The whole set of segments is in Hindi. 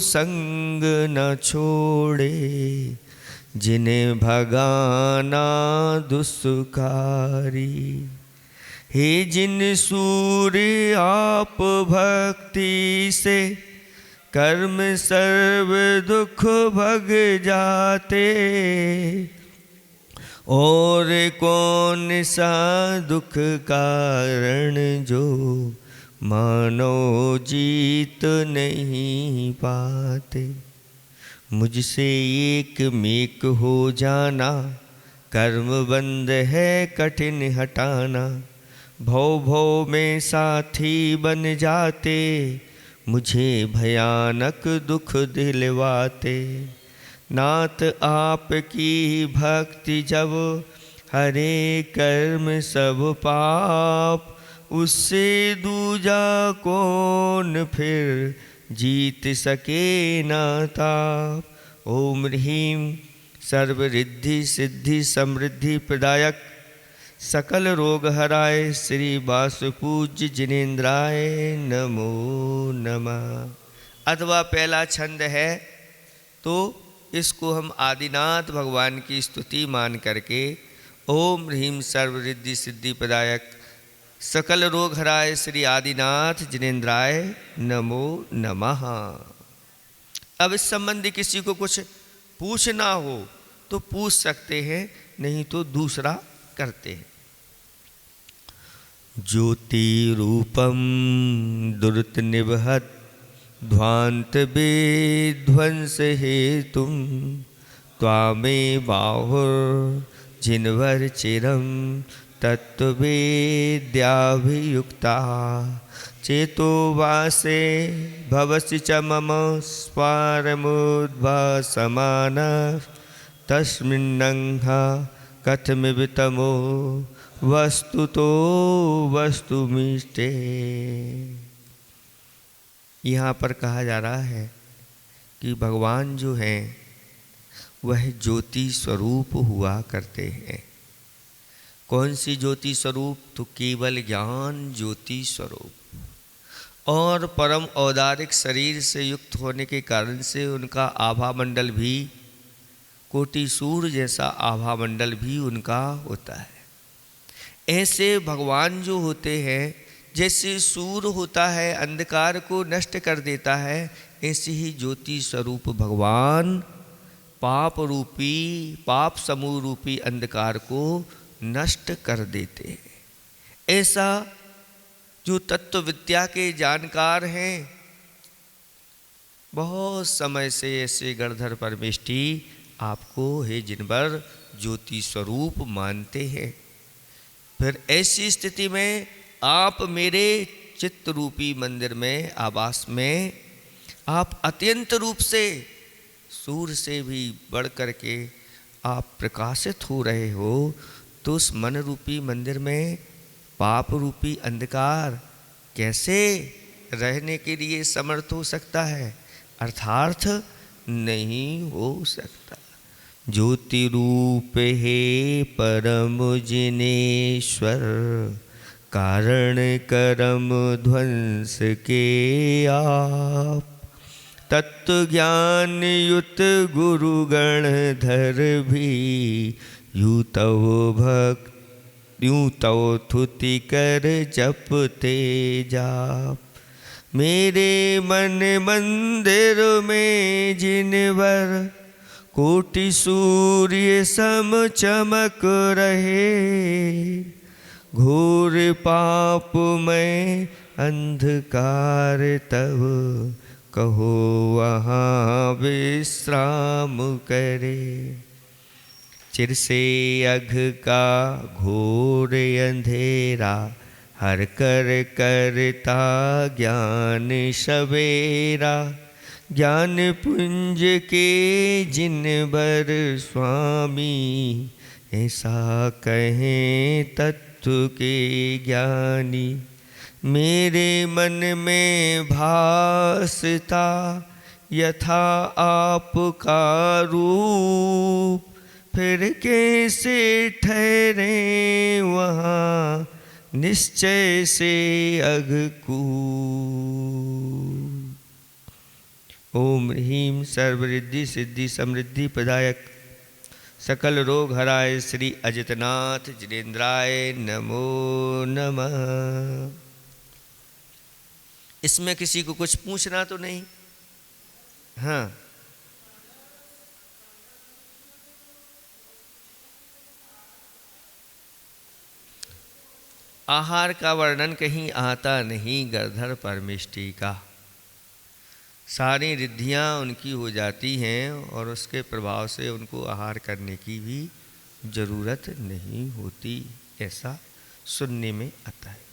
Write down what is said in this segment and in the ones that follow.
संग न छोड़े, जिन्हें भगाना दुष्कारी। हे जिन सूर्य आप भक्ति से, कर्म सर्व दुख भग जाते। और कौन सा दुख कारण जो मानो जीत नहीं पाते। मुझसे एक मेक हो जाना, कर्म बंध है कठिन हटाना। भव भव में साथी बन जाते, मुझे भयानक दुख दिलवाते। नाथ आपकी भक्ति जब हरे कर्म सब पाप, उससे दूजा कौन फिर जीत सके ना ताप। ओम ह्रीं सर्वरिद्धि सिद्धि समृद्धि प्रदायक, सकल रोग हराय श्री वासुपूज्य जिनेन्द्राय नमो नमः। अथवा पहला छंद है तो इसको हम आदिनाथ भगवान की स्तुति मान करके ओम ह्रीं सर्वरिद्धि सिद्धि प्रदायक सकल रोग हराय श्री आदिनाथ जिनेन्द्राय नमो नमः। अब इस संबंधी किसी को कुछ पूछना हो तो पूछ सकते हैं, नहीं तो दूसरा करते हैं। ज्योति रूपम दुर्त निबहत, ध्वांत विध्वंस हेतुम। त्वामे बाहुर जिनवर चिरम, तत्त्ववेद्याभियुक्ता। चेतो वासे भवसि च मम स्वारमुद्भासमान। तस्मिन्नंहा कथमितमो वस्तुतो वस्तुमिष्टे। यहाँ पर कहा जा रहा है कि भगवान जो हैं वह ज्योति स्वरूप हुआ करते हैं। कौन सी ज्योति स्वरूप? तो केवल ज्ञान ज्योति स्वरूप। और परम औदारिक शरीर से युक्त होने के कारण से उनका आभा मंडल भी कोटि सूर्य जैसा आभा मंडल भी उनका होता है। ऐसे भगवान जो होते हैं, जैसे सूर्य होता है अंधकार को नष्ट कर देता है, ऐसे ही ज्योति स्वरूप भगवान पाप रूपी पाप समूह रूपी अंधकार को नष्ट कर देते हैं। ऐसा जो तत्व विद्या के जानकार हैं, बहुत समय से ऐसे गणधर परमेष्टि आपको हे जिनवर ज्योति स्वरूप मानते हैं। फिर ऐसी स्थिति में आप मेरे चित्त रूपी मंदिर में आवास में आप अत्यंत रूप से सूर्य से भी बढ़ कर के आप प्रकाशित हो रहे हो, तो उस मन रूपी मंदिर में पाप रूपी अंधकार कैसे रहने के लिए समर्थ हो सकता है? अर्थार्थ नहीं हो सकता। ज्योति रूप हे परम जिनेश्वर, कारण करम ध्वंस के आप। तत्व ज्ञान युत गुरु गणधर भी, यूं तव थुति कर जपते जाप। मेरे मन मंदिर में जिनवर कोटि सूर्य सम चमक रहे। घोर पाप में अंधकार तब, कहो वहाँ विश्राम करे। चिर से अघ का घोर अंधेरा, हर कर करता ज्ञान सवेरा। ज्ञान पुंज के जिनवर स्वामी, ऐसा कहें तत्व के ज्ञानी। मेरे मन में भासता यथा आपका रूप, फिर कैसे ठहरे वहाँ निश्चय से अघकूप। ओम ह्रीं सर्वरिद्धि सिद्धि समृद्धि प्रदायक सकल रोग हराय श्री अजितनाथ जिनेन्द्राय नमो नमः। इसमें किसी को कुछ पूछना तो नहीं? हाँ, आहार का वर्णन कहीं आता नहीं गणधर परमेष्टि का। सारी रिद्धियाँ उनकी हो जाती हैं और उसके प्रभाव से उनको आहार करने की भी जरूरत नहीं होती, ऐसा सुनने में आता है।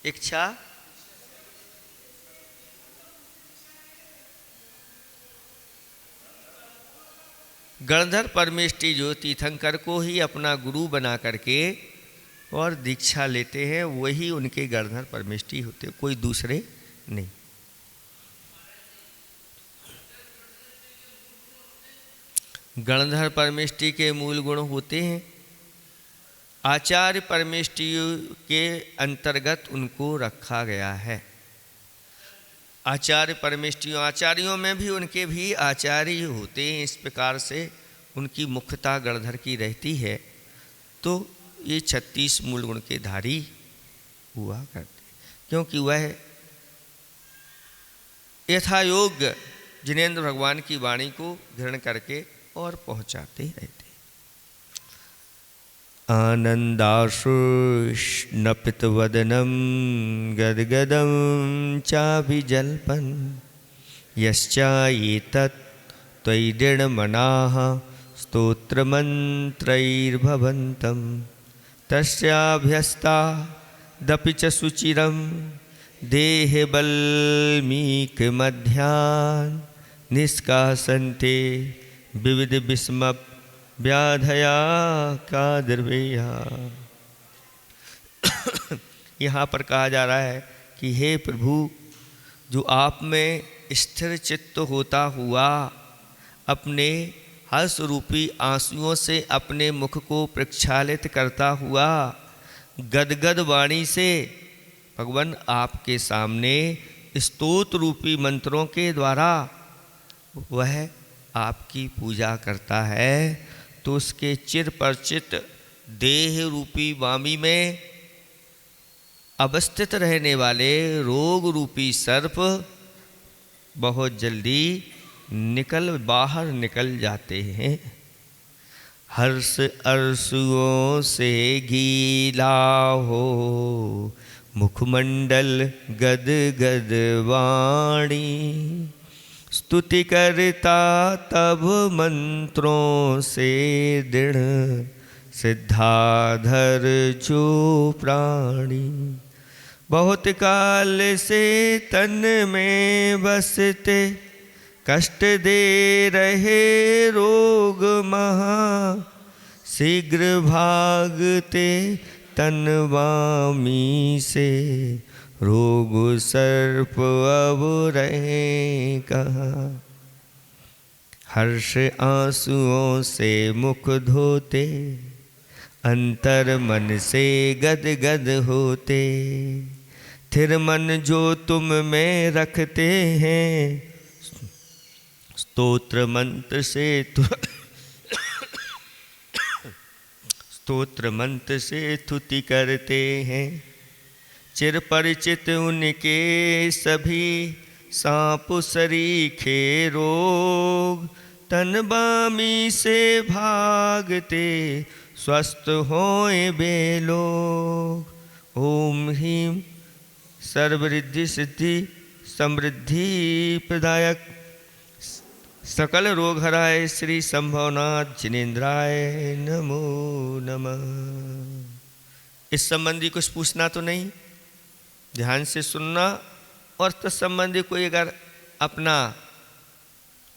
इच्छा गणधर परमेष्टि जो तीर्थंकर को ही अपना गुरु बना करके और दीक्षा लेते हैं, वही उनके गणधर परमेष्टि होते, कोई दूसरे नहीं। गणधर परमेष्टि के मूल गुण होते हैं, आचार्य परमेष्टि के अंतर्गत उनको रखा गया है। आचार्य परमेष्टियों, आचार्यों में भी उनके भी आचार्य होते हैं, इस प्रकार से उनकी मुख्यता गणधर की रहती है। तो ये 36 मूल गुण के धारी हुआ करते, क्योंकि वह यथायोग्य जिनेन्द्र भगवान की वाणी को ग्रहण करके और पहुँचाते रहते। आनन्दाश्रुष्णपितवदनं गद्गदं चाभिजल्पन् यश्चाएतत् त्वयि दृढमनाः स्तोत्रमन्त्रैर्भवन्तं तस्याभ्यस्तादपि च सुचिरं देहबल्मीकमध्यान् निष्कासन्ते विविध विस्मप व्याधया का द्रव्या। यहाँ पर कहा जा रहा है कि हे प्रभु, जो आप में स्थिर चित्त होता हुआ अपने हर्ष रूपी आंसुओं से अपने मुख को प्रक्षालित करता हुआ गदगद वाणी से भगवान आपके सामने स्तोत्र रूपी मंत्रों के द्वारा वह आपकी पूजा करता है, तो उसके चिर परिचित देह रूपी वामी में अवस्थित रहने वाले रोग रूपी सर्प बहुत जल्दी बाहर निकल जाते हैं। हर्ष अरसुओं से गीला हो मुखमंडल गद गद वाणी, स्तुति करता तब मंत्रों से दृढ़ सिद्धाधर जो प्राणी, बहुत काल से तन में बसते कष्ट दे रहे रोग महा, शीघ्र भागते तन वामी से रोग सर्प अब रहे कहाँ। हर्ष आंसुओं से मुख धोते अंतर मन से गद गद होते, थिर मन जो तुम में रखते हैं स्तोत्र मंत्र से स्तोत्र मंत्र से स्तुति करते हैं। चिर परिचित उनके सभी सांप सरीखे रोग, तन बामी से भागते स्वस्थ होए बे लोग। ओम ह्रीं सर्वरिद्धि सिद्धि समृद्धि प्रदायक सकल रोग हराय श्री संभवनाथ जिनेन्द्राय नमो नमः। इस संबंधी कुछ पूछना तो नहीं, ध्यान से सुनना, और तत्संबंधी कोई अगर अपना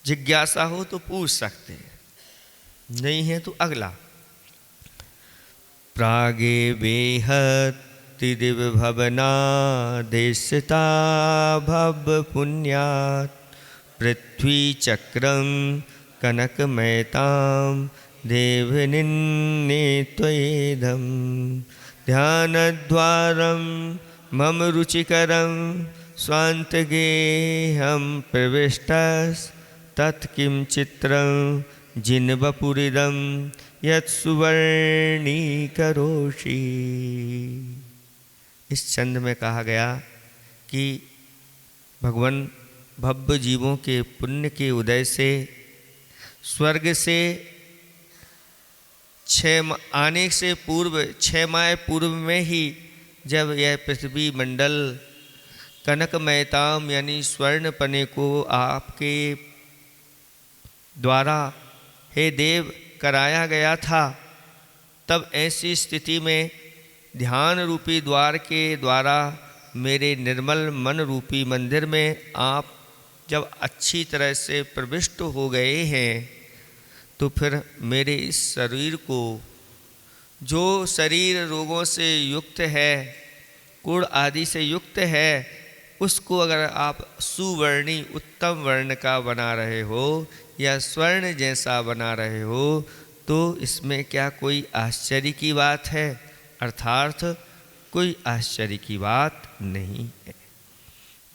जिज्ञासा हो तो पूछ सकते हैं, नहीं है तो अगला। प्रागे बेहति दिव भवना देशता भव पुण्यात्, पृथ्वी चक्रम कनकमयतां देवनिन्ने त्वयेदं, ध्यानद्वारं मम रुचिकरं स्वान्तगेहं प्रविष्टस्तत्किंचित्रं जिन्वपुरिदं यत्सुवर्णीकरोषि। इस छंद में कहा गया कि भगवान भव्य जीवों के पुण्य के उदय से स्वर्ग से आने से पूर्व 6 माह पूर्व में ही जब यह पृथ्वी मंडल कनकमयताम यानी स्वर्ण पने को आपके द्वारा हे देव कराया गया था, तब ऐसी स्थिति में ध्यान रूपी द्वार के द्वारा मेरे निर्मल मन रूपी मंदिर में आप जब अच्छी तरह से प्रविष्ट हो गए हैं, तो फिर मेरे इस शरीर को, जो शरीर रोगों से युक्त है, कुड़ आदि से युक्त है, उसको अगर आप सुवर्णी उत्तम वर्ण का बना रहे हो या स्वर्ण जैसा बना रहे हो, तो इसमें क्या कोई आश्चर्य की बात है? अर्थात कोई आश्चर्य की बात नहीं है।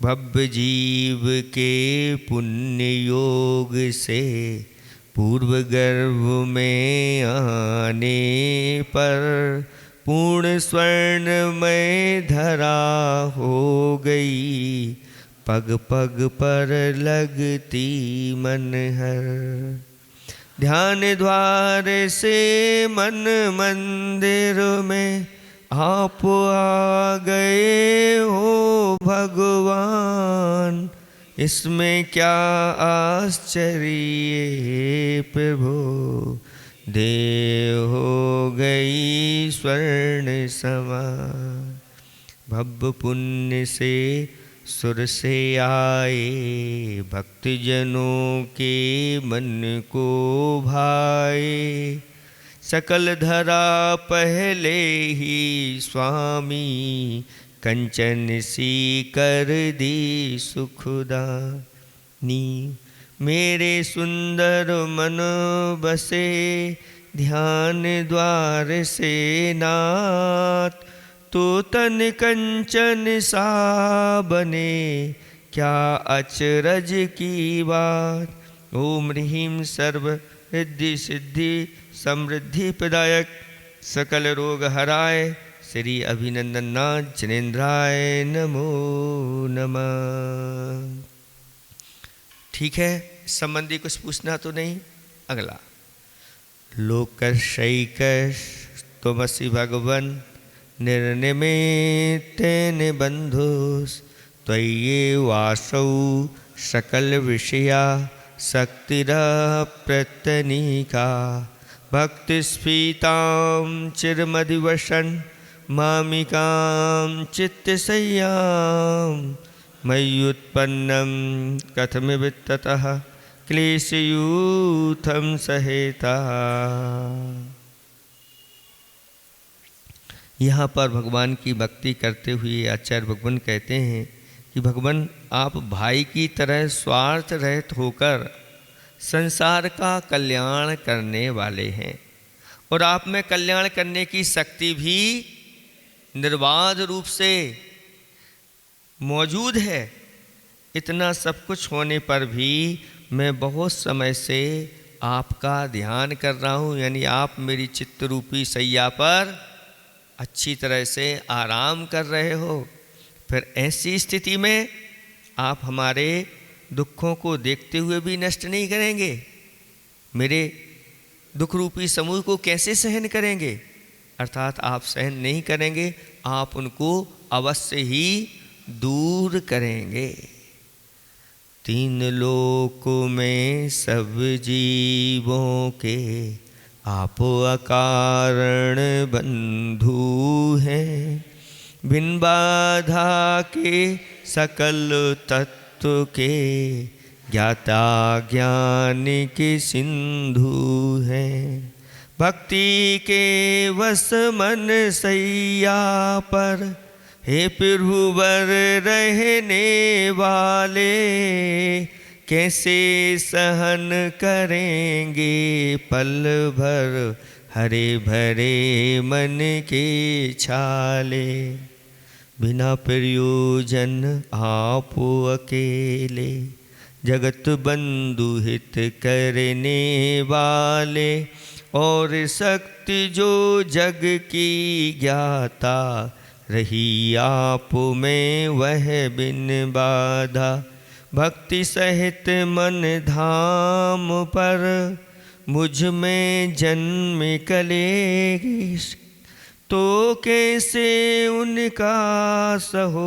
भव्य जीव के पुण्य योग से पूर्व गर्भ में आने पर पूर्ण स्वर्णमय धरा हो गई, पग पग पर लगती मनहर। ध्यान द्वार से मन मंदिर में आप आ गए हो भगवान, इसमें क्या आश्चर्य प्रभु, देह हो गई स्वर्ण समान। भव्य पुण्य से सुर से आए भक्तजनों के मन को भाए, सकल धरा पहले ही स्वामी कंचन सी कर दी सुखदानी। मेरे सुंदर मन बसे ध्यान द्वार से नाथ, तो तन कंचन सा बने क्या अचरज की बात। ओम ह्रीं सर्व रिद्धि सिद्धि समृद्धि प्रदायक सकल रोग हराय श्री अभिनंदननाथ जनेन्द्राय नमो नमः। ठीक है, संबंधी कुछ पूछना तो नहीं? अगला, लोकशैकश तुमसि भगवन् निर्निमित्तेन बंधुस्, त्वय्येवासौ सकल विषया शक्तिरप्रत्यनीका। भक्तिस्फीतां चिरमधिवशन् मामिकां चित्तशय्यां, मय्युत्पन्नं कथमिव ततः क्लेशयूथं सहेता। यहाँ पर भगवान की भक्ति करते हुए आचार्य भगवान कहते हैं कि भगवान आप भाई की तरह स्वार्थ रहित होकर संसार का कल्याण करने वाले हैं, और आप में कल्याण करने की शक्ति भी निर्बाध रूप से मौजूद है। इतना सब कुछ होने पर भी मैं बहुत समय से आपका ध्यान कर रहा हूँ, यानी आप मेरी चित्त रूपी सैया पर अच्छी तरह से आराम कर रहे हो। फिर ऐसी स्थिति में आप हमारे दुखों को देखते हुए भी नष्ट नहीं करेंगे, मेरे दुख रूपी समूह को कैसे सहन करेंगे? अर्थात आप सहन नहीं करेंगे, आप उनको अवश्य ही दूर करेंगे। तीन लोक में सब जीवों के आप अकारण बंधु हैं, बिन बाधा के सकल तत्व के ज्ञाता ज्ञान के सिंधु हैं। भक्ति के वश मन सैया पर हे प्रभुवर रहने वाले, कैसे सहन करेंगे पल भर हरे भरे मन के छाले, बिना प्रयोजन आप अकेले, जगत बंधु हित करने वाले, और शक्ति जो जग की ज्ञाता, रही आप में वह बिन बाधा। भक्ति सहित मन धाम पर, मुझ में जन्म कलेगी, तो कैसे उनका सहो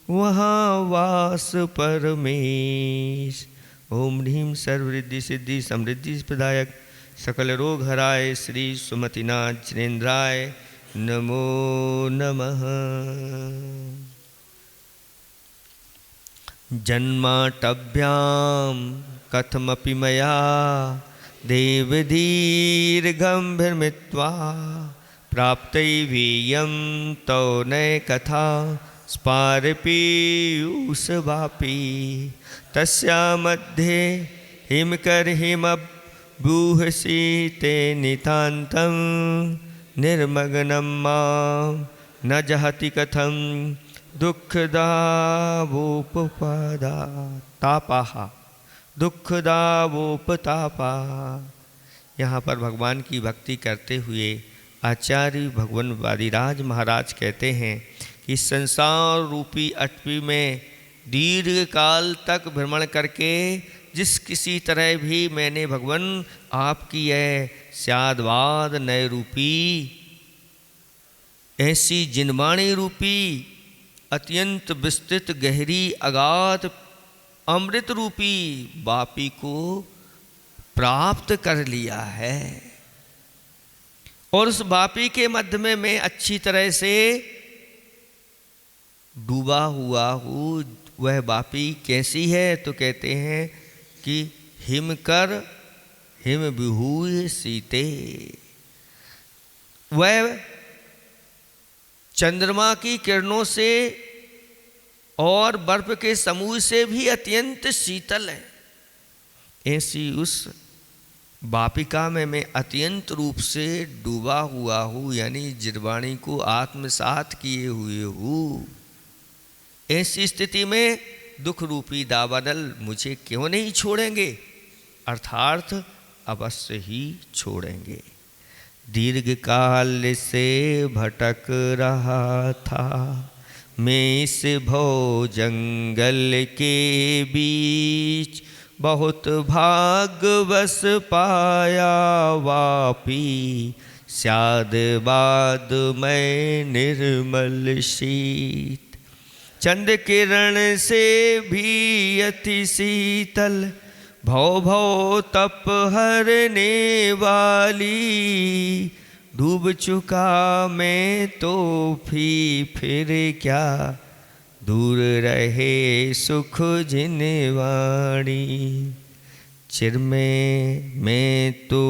वहाँ वास परमेश। ओम ह्रीं सर्वरिद्धि सिद्धि समृद्धि प्रदायक सकल रोग हराय श्री सुमतिनाथ जिनेन्द्राय नमो नमः। जन्माटभ्यां कथमपि मया देवदीर्घं भ्रमित्वा, प्राप्तैवेयं तौ न कथा स्पारपीयूषवापी, तस्या मध्ये हिमकरहिमबूहसीते नितान्तं, निर्मग्नं मां न जहति कथं दुःखदावोपपादा तापाः दुःखदावोपतापा। यहाँ पर भगवान की भक्ति करते हुए आचार्य भगवान वादिराज महाराज कहते हैं कि संसार रूपी अटवी में दीर्घ काल तक भ्रमण करके जिस किसी तरह भी मैंने भगवान आपकी यह स्यादवाद नय रूपी ऐसी जिनवाणी रूपी अत्यंत विस्तृत गहरी अगाध अमृत रूपी वापी को प्राप्त कर लिया है, और उस वापी के मध्य में मैं अच्छी तरह से डूबा हुआ हूँ। वह वापी कैसी है तो कहते हैं कि हिमकर हिम विहूय सीते, वह चंद्रमा की किरणों से और बर्फ के समूह से भी अत्यंत शीतल है। ऐसी उस वापिका में मैं अत्यंत रूप से डूबा हुआ हूँ, यानी जिरवाणी को आत्मसात किए हुए हूँ। ऐसी स्थिति में दुख रूपी दावानल मुझे क्यों नहीं छोड़ेंगे, अर्थात अवश्य ही छोड़ेंगे। दीर्घ काल से भटक रहा था मैं इस भव जंगल के बीच, बहुत भाग्यवश पाया वापी स्यादबाद मैं निर्मल शीत। चंद्र किरण से भी अति शीतल भव भव तप हरने वाली, डूब चुका मैं तो फिर क्या दूर रहे सुख जिनवाणी। चिर में मैं तो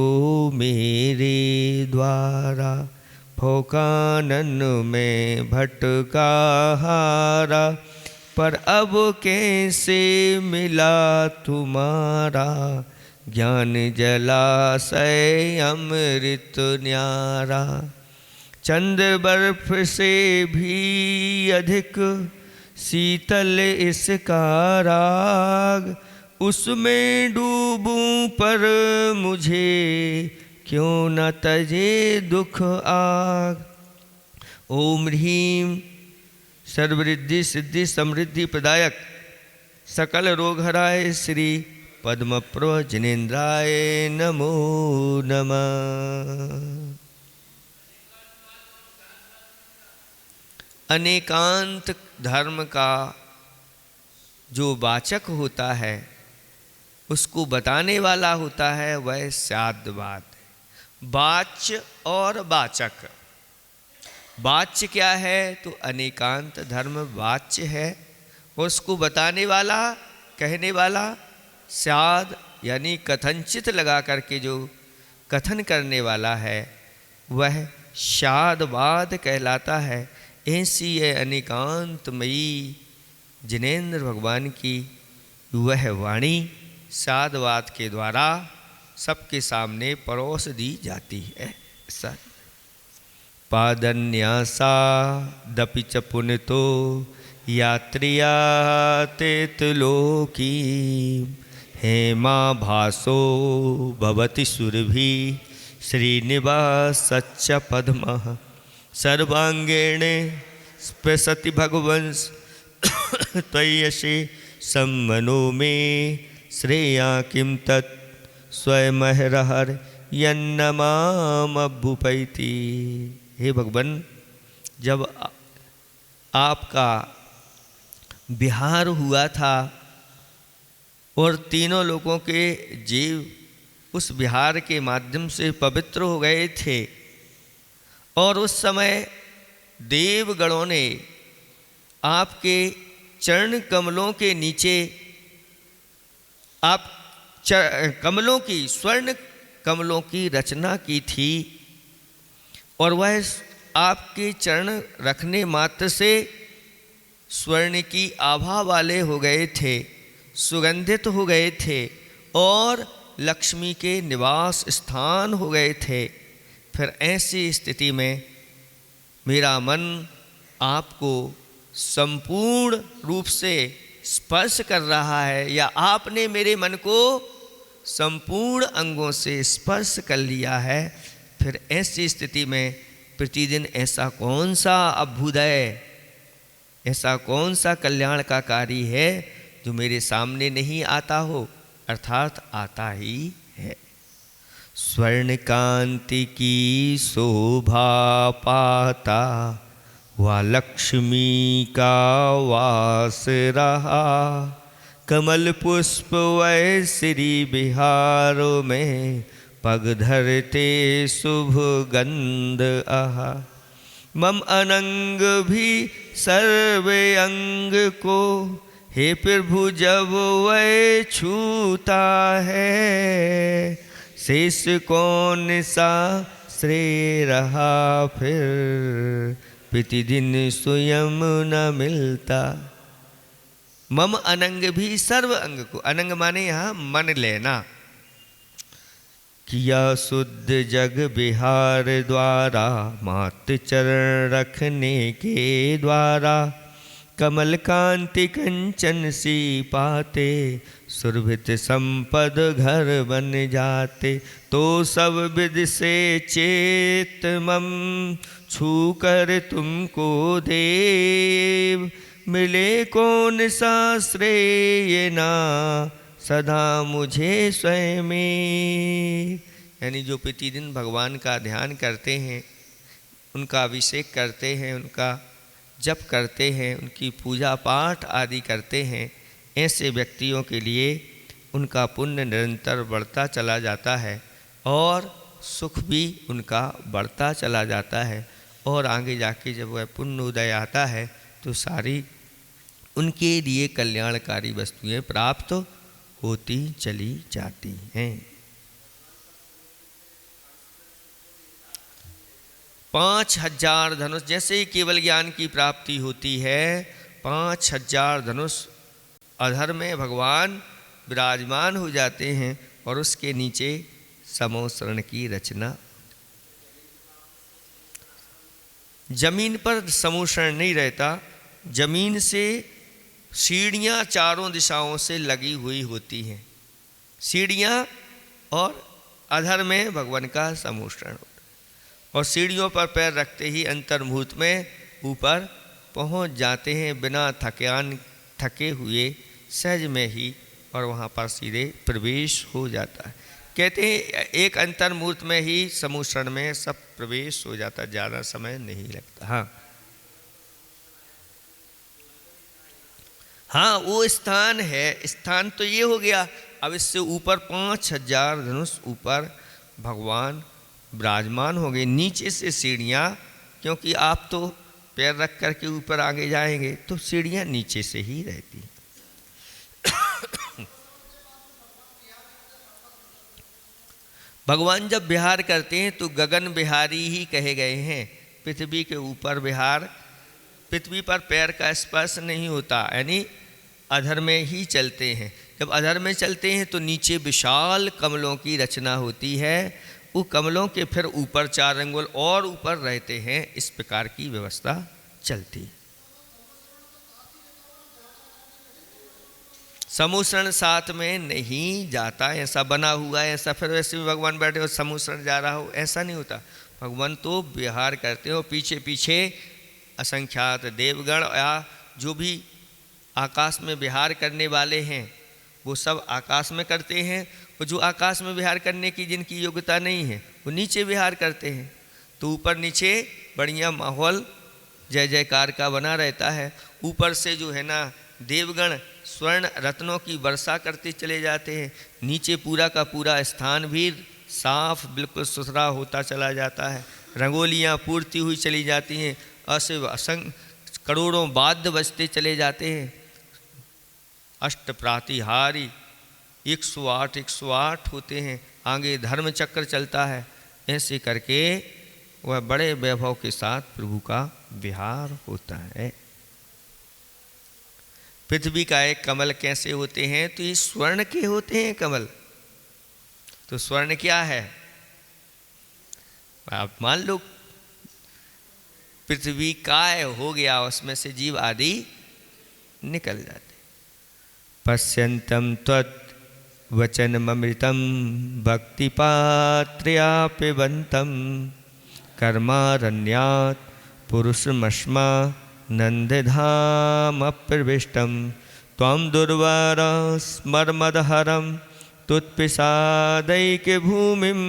मेरे द्वारा भोकानन में भटका हारा, पर अब कैसे मिला तुम्हारा ज्ञान जलाशय अमृत न्यारा। चंद्र बर्फ से भी अधिक शीतल इसका राग, उसमें डूबूं पर मुझे क्यों न तजे दुख आग। ओम ह्रीं सर्वरिद्धि सिद्धि समृद्धि प्रदायक सकल रोग हराय श्री पद्मप्रभ जिनेन्द्राय नमो नमः। अनेकांत धर्म का जो वाचक होता है, उसको बताने वाला होता है, वह स्यादवाद है। वाच्य और वाचक। वाच्य क्या है तो अनेकांत धर्म वाच्य है, उसको बताने वाला कहने वाला स्याद यानी कथनचित लगा करके जो कथन करने वाला है वह स्यादवाद कहलाता है। ऐसी है अनेकांतमयी जिनेन्द्र भगवान की वह वाणी स्यादवाद के द्वारा सबके सामने परोस दी जाती है। ऐसा पादन्यासा दपि च पुनितो यात्रिया तेतलोकी हेमा भासो भवति सुरभि श्रीनिवासच्च पद्मः सर्वांगेण स्पृशति भगवंस त्वय्यशे सम्मनो मे श्रेया किं तत् स्वयमहरहर यन्नमामभुपैति। हे भगवान, जब आपका विहार हुआ था और तीनों लोगों के जीव उस विहार के माध्यम से पवित्र हो गए थे, और उस समय देवगणों ने आपके चरण कमलों के नीचे आप कमलों की, स्वर्ण कमलों की रचना की थी, और वह आपके चरण रखने मात्र से स्वर्ण की आभा वाले हो गए थे, सुगंधित हो गए थे और लक्ष्मी के निवास स्थान हो गए थे। फिर ऐसी स्थिति में मेरा मन आपको संपूर्ण रूप से स्पर्श कर रहा है, या आपने मेरे मन को संपूर्ण अंगों से स्पर्श कर लिया है। फिर ऐसी स्थिति में प्रतिदिन ऐसा कौन सा अभ्युदय, ऐसा कौन सा कल्याण का कार्य है जो मेरे सामने नहीं आता हो, अर्थात आता ही है। स्वर्ण कांति की शोभा पाता वह लक्ष्मी का वास रहा, कमल पुष्प वै श्री बिहारों में पग धरते शुभ गंध आहा। मम अनंग भी सर्वे अंग को हे प्रभु जब वह छूता है, शेष कौन सा श्रेय रहा फिर प्रतिदिन स्वयं न मिलता। मम अनंग भी सर्व अंग को, अनंग माने यहाँ मन लेना, किया शुद्ध जग बिहार द्वारा, मात चरण रखने के द्वारा, कमल कांति कंचन सी पाते, सुरभित संपद घर बन जाते। तो सब विध से चेत मम छू कर तुमको देव, मिले कौन सा श्रेय ना सदा मुझे स्वयं में। यानी जो प्रतिदिन भगवान का ध्यान करते हैं, उनका अभिषेक करते हैं, उनका जप करते हैं, उनकी पूजा पाठ आदि करते हैं, ऐसे व्यक्तियों के लिए उनका पुण्य निरंतर बढ़ता चला जाता है और सुख भी उनका बढ़ता चला जाता है। और आगे जाके जब वह पुण्य उदय आता है तो सारी उनके लिए कल्याणकारी वस्तुएं प्राप्त होती चली जाती हैं। 5000 धनुष, जैसे ही केवल ज्ञान की प्राप्ति होती है, 5000 धनुष अधर में भगवान विराजमान हो जाते हैं और उसके नीचे समोसरण की रचना। जमीन पर समोसरण नहीं रहता, जमीन से सीढ़ियाँ चारों दिशाओं से लगी हुई होती हैं, सीढ़ियाँ, और अधर में भगवान का समोसरण, और सीढ़ियों पर पैर रखते ही अंतर्मुहूर्त में ऊपर पहुंच जाते हैं बिना थके हुए, सहज में ही, और वहाँ पर सीधे प्रवेश हो जाता है। कहते हैं एक अंतर्मुहूर्त में ही समोसरण में सब प्रवेश हो जाता, ज़्यादा समय नहीं लगता। हाँ वो स्थान है, स्थान तो ये हो गया। अब इससे ऊपर 5000 धनुष ऊपर भगवान विराजमान हो गए, नीचे से सीढ़ियाँ, क्योंकि आप तो पैर रख करके ऊपर आगे जाएंगे तो सीढ़ियाँ नीचे से ही रहती। भगवान जब विहार करते हैं तो गगन विहारी ही कहे गए हैं। पृथ्वी के ऊपर विहार, पृथ्वी पर पैर का स्पर्श नहीं होता, यानी अधर में ही चलते हैं। जब अधर में चलते हैं तो नीचे विशाल कमलों की रचना होती है, वो कमलों के फिर ऊपर 4 अंगुल और ऊपर रहते हैं, इस प्रकार की व्यवस्था चलती। समूसरण साथ में नहीं जाता, ऐसा बना हुआ है, ऐसा फिर वैसे भी भगवान बैठे हो समूसरण जा रहा हो, ऐसा नहीं होता। भगवान तो विहार करते हो, पीछे पीछे असंख्यात देवगण या जो भी आकाश में विहार करने वाले हैं वो सब आकाश में करते हैं, और जो आकाश में विहार करने की जिनकी योग्यता नहीं है वो नीचे विहार करते हैं। तो ऊपर नीचे बढ़िया माहौल जय जयकार का बना रहता है। ऊपर से जो है ना देवगण स्वर्ण रत्नों की वर्षा करते चले जाते हैं, नीचे पूरा का पूरा स्थान भी साफ बिल्कुल सुथरा होता चला जाता है, रंगोलियाँ पूर्ति हुई चली जाती हैं, असंख्य करोड़ों वाद्य बजते चले जाते हैं, अष्ट प्रातिहारी 108 108 होते हैं, आगे धर्म चक्र चलता है। ऐसे करके वह बड़े वैभव के साथ प्रभु का विहार होता है। पृथ्वी का एक कमल कैसे होते हैं, तो ये स्वर्ण के होते हैं कमल। तो स्वर्ण क्या है, आप मान लो पृथ्वी काय हो गया, उसमें से जीव आदि निकल जाते। पश्यन्तं त्वत् वचनमृतं भक्तिपात्र्या पिबन्तं कर्मारण्यात् पुरुषमश्मा नन्दधामप्रविष्टं त्वं दुर्वारस्मर्मदहरं तुत्पिशादैक्यभूमिं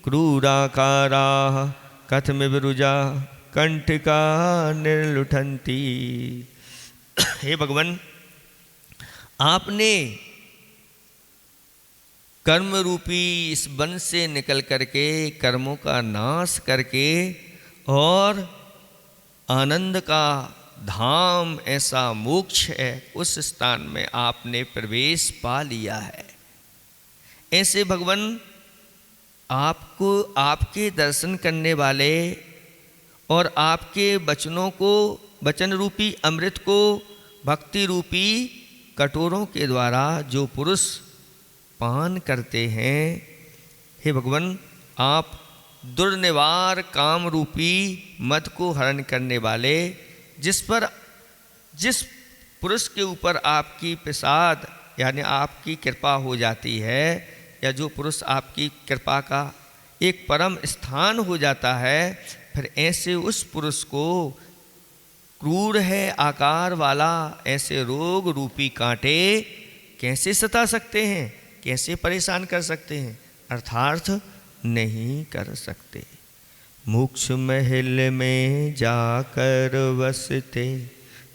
क्रूराकाराः कथमिव रुजा कंठिका निर्लुठन्ति। हे भगवान, आपने कर्म रूपी इस वन से निकल करके कर्मों का नाश करके और आनंद का धाम ऐसा मोक्ष है उस स्थान में आपने प्रवेश पा लिया है। ऐसे भगवान आपको आपके दर्शन करने वाले और आपके वचनों को, वचन रूपी अमृत को भक्ति रूपी कटोरों के द्वारा जो पुरुष पान करते हैं, हे भगवान आप दुर्निवार काम रूपी मद को हरण करने वाले, जिस पुरुष के ऊपर आपकी प्रसाद यानी आपकी कृपा हो जाती है, या जो पुरुष आपकी कृपा का एक परम स्थान हो जाता है, फिर ऐसे उस पुरुष को क्रूर है आकार वाला ऐसे रोग रूपी कांटे कैसे सता सकते हैं, कैसे परेशान कर सकते हैं, अर्थात नहीं कर सकते। मोक्ष महल में जाकर बसते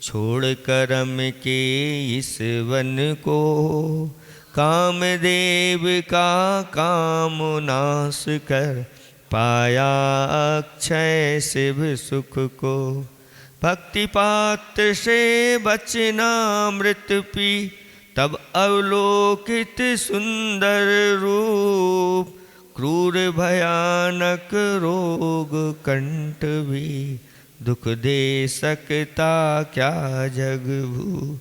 छोड़ करम के इस वन को, कामदेव का काम नाश कर पाया अक्षय शिव सुख को। भक्ति पात्र से वचनामृत पी तब अवलोकित सुंदर रूप, क्रूर भयानक रोग कंठ भी दुख दे सकता क्या जग भू।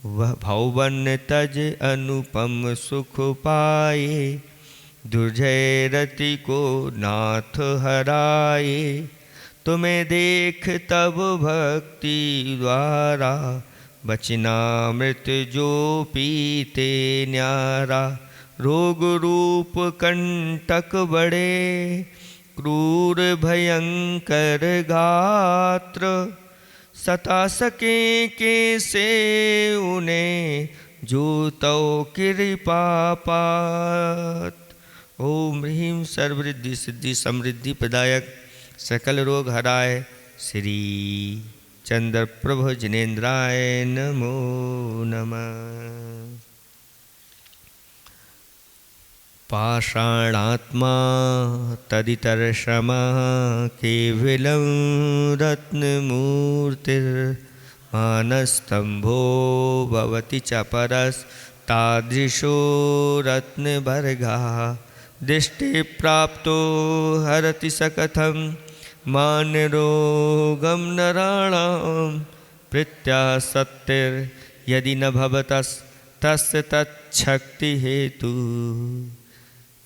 वह भवन तज अनुपम सुख पाए, दुर्जय रति को नाथ हराए। तुम्हें देख तब भक्ति द्वारा, वचनामृत जो पीते न्यारा। रोग रूप कंटक बड़े, क्रूर भयंकर गात्र। सता सके कैसे उन्हें जो तव कृपा पात। ओम ह्रीं सर्वरिद्धि सिद्धि समृद्धि प्रदायक सकल रोग हराय श्री चंद्र प्रभु जिनेन्द्राय नमो नमः। पाषाणात्मा तदितरश्रमा केवलं रत्नमूर्तिर्मानस्तंभो भवति च परस्तादृशो रत्नभर्गा। दृष्टि प्राप्तो हरति सकथं मानरोगं नराणां। प्रत्यासत्तिर्यदि न भवतस् तस्य तच्छक्ति हेतु।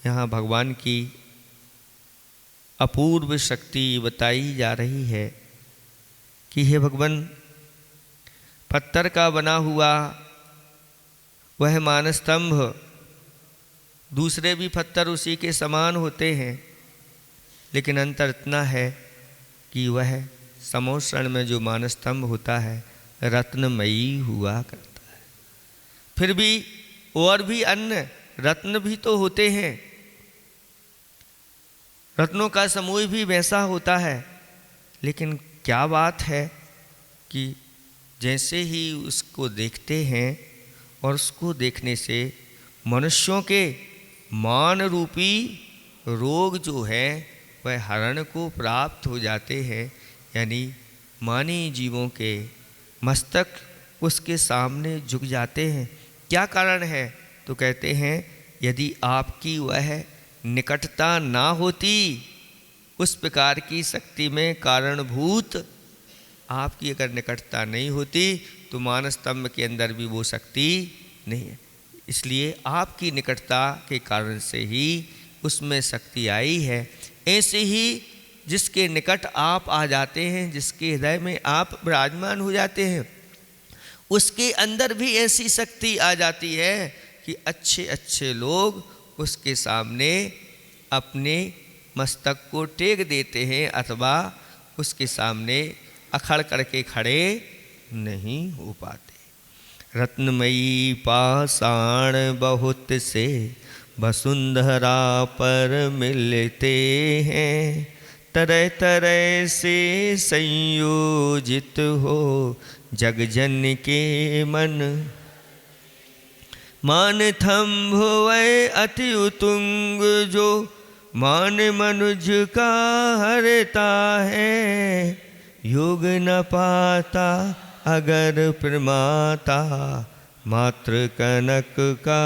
यहाँ भगवान की अपूर्व शक्ति बताई जा रही है कि हे भगवान, पत्थर का बना हुआ वह मानस्तंभ, दूसरे भी पत्थर उसी के समान होते हैं, लेकिन अंतर इतना है कि वह समोषण में जो मानस्तंभ होता है रत्नमयी हुआ करता है। फिर भी और भी अन्य रत्न भी तो होते हैं, रत्नों का समूह भी वैसा होता है, लेकिन क्या बात है कि जैसे ही उसको देखते हैं और उसको देखने से मनुष्यों के मान रूपी रोग जो है वह हरण को प्राप्त हो जाते हैं। यानी मानी जीवों के मस्तक उसके सामने झुक जाते हैं। क्या कारण है? तो कहते हैं यदि आपकी वह निकटता ना होती, उस प्रकार की शक्ति में कारणभूत आपकी अगर निकटता नहीं होती तो मानस्तंभ के अंदर भी वो शक्ति नहीं है। इसलिए आपकी निकटता के कारण से ही उसमें शक्ति आई है। ऐसे ही जिसके निकट आप आ जाते हैं, जिसके हृदय में आप विराजमान हो जाते हैं, उसके अंदर भी ऐसी शक्ति आ जाती है कि अच्छे अच्छे लोग उसके सामने अपने मस्तक को टेक देते हैं अथवा उसके सामने अखड़ करके खड़े नहीं हो पाते। रत्नमयी पाषाण बहुत से वसुंधरा पर मिलते हैं, तरह तरह से संयोजित हो जगजन के मन। मान थंभ वै अति उतुंग जो मान मनुज का हरता है, योग न पाता अगर प्रमाता मात्र कनक का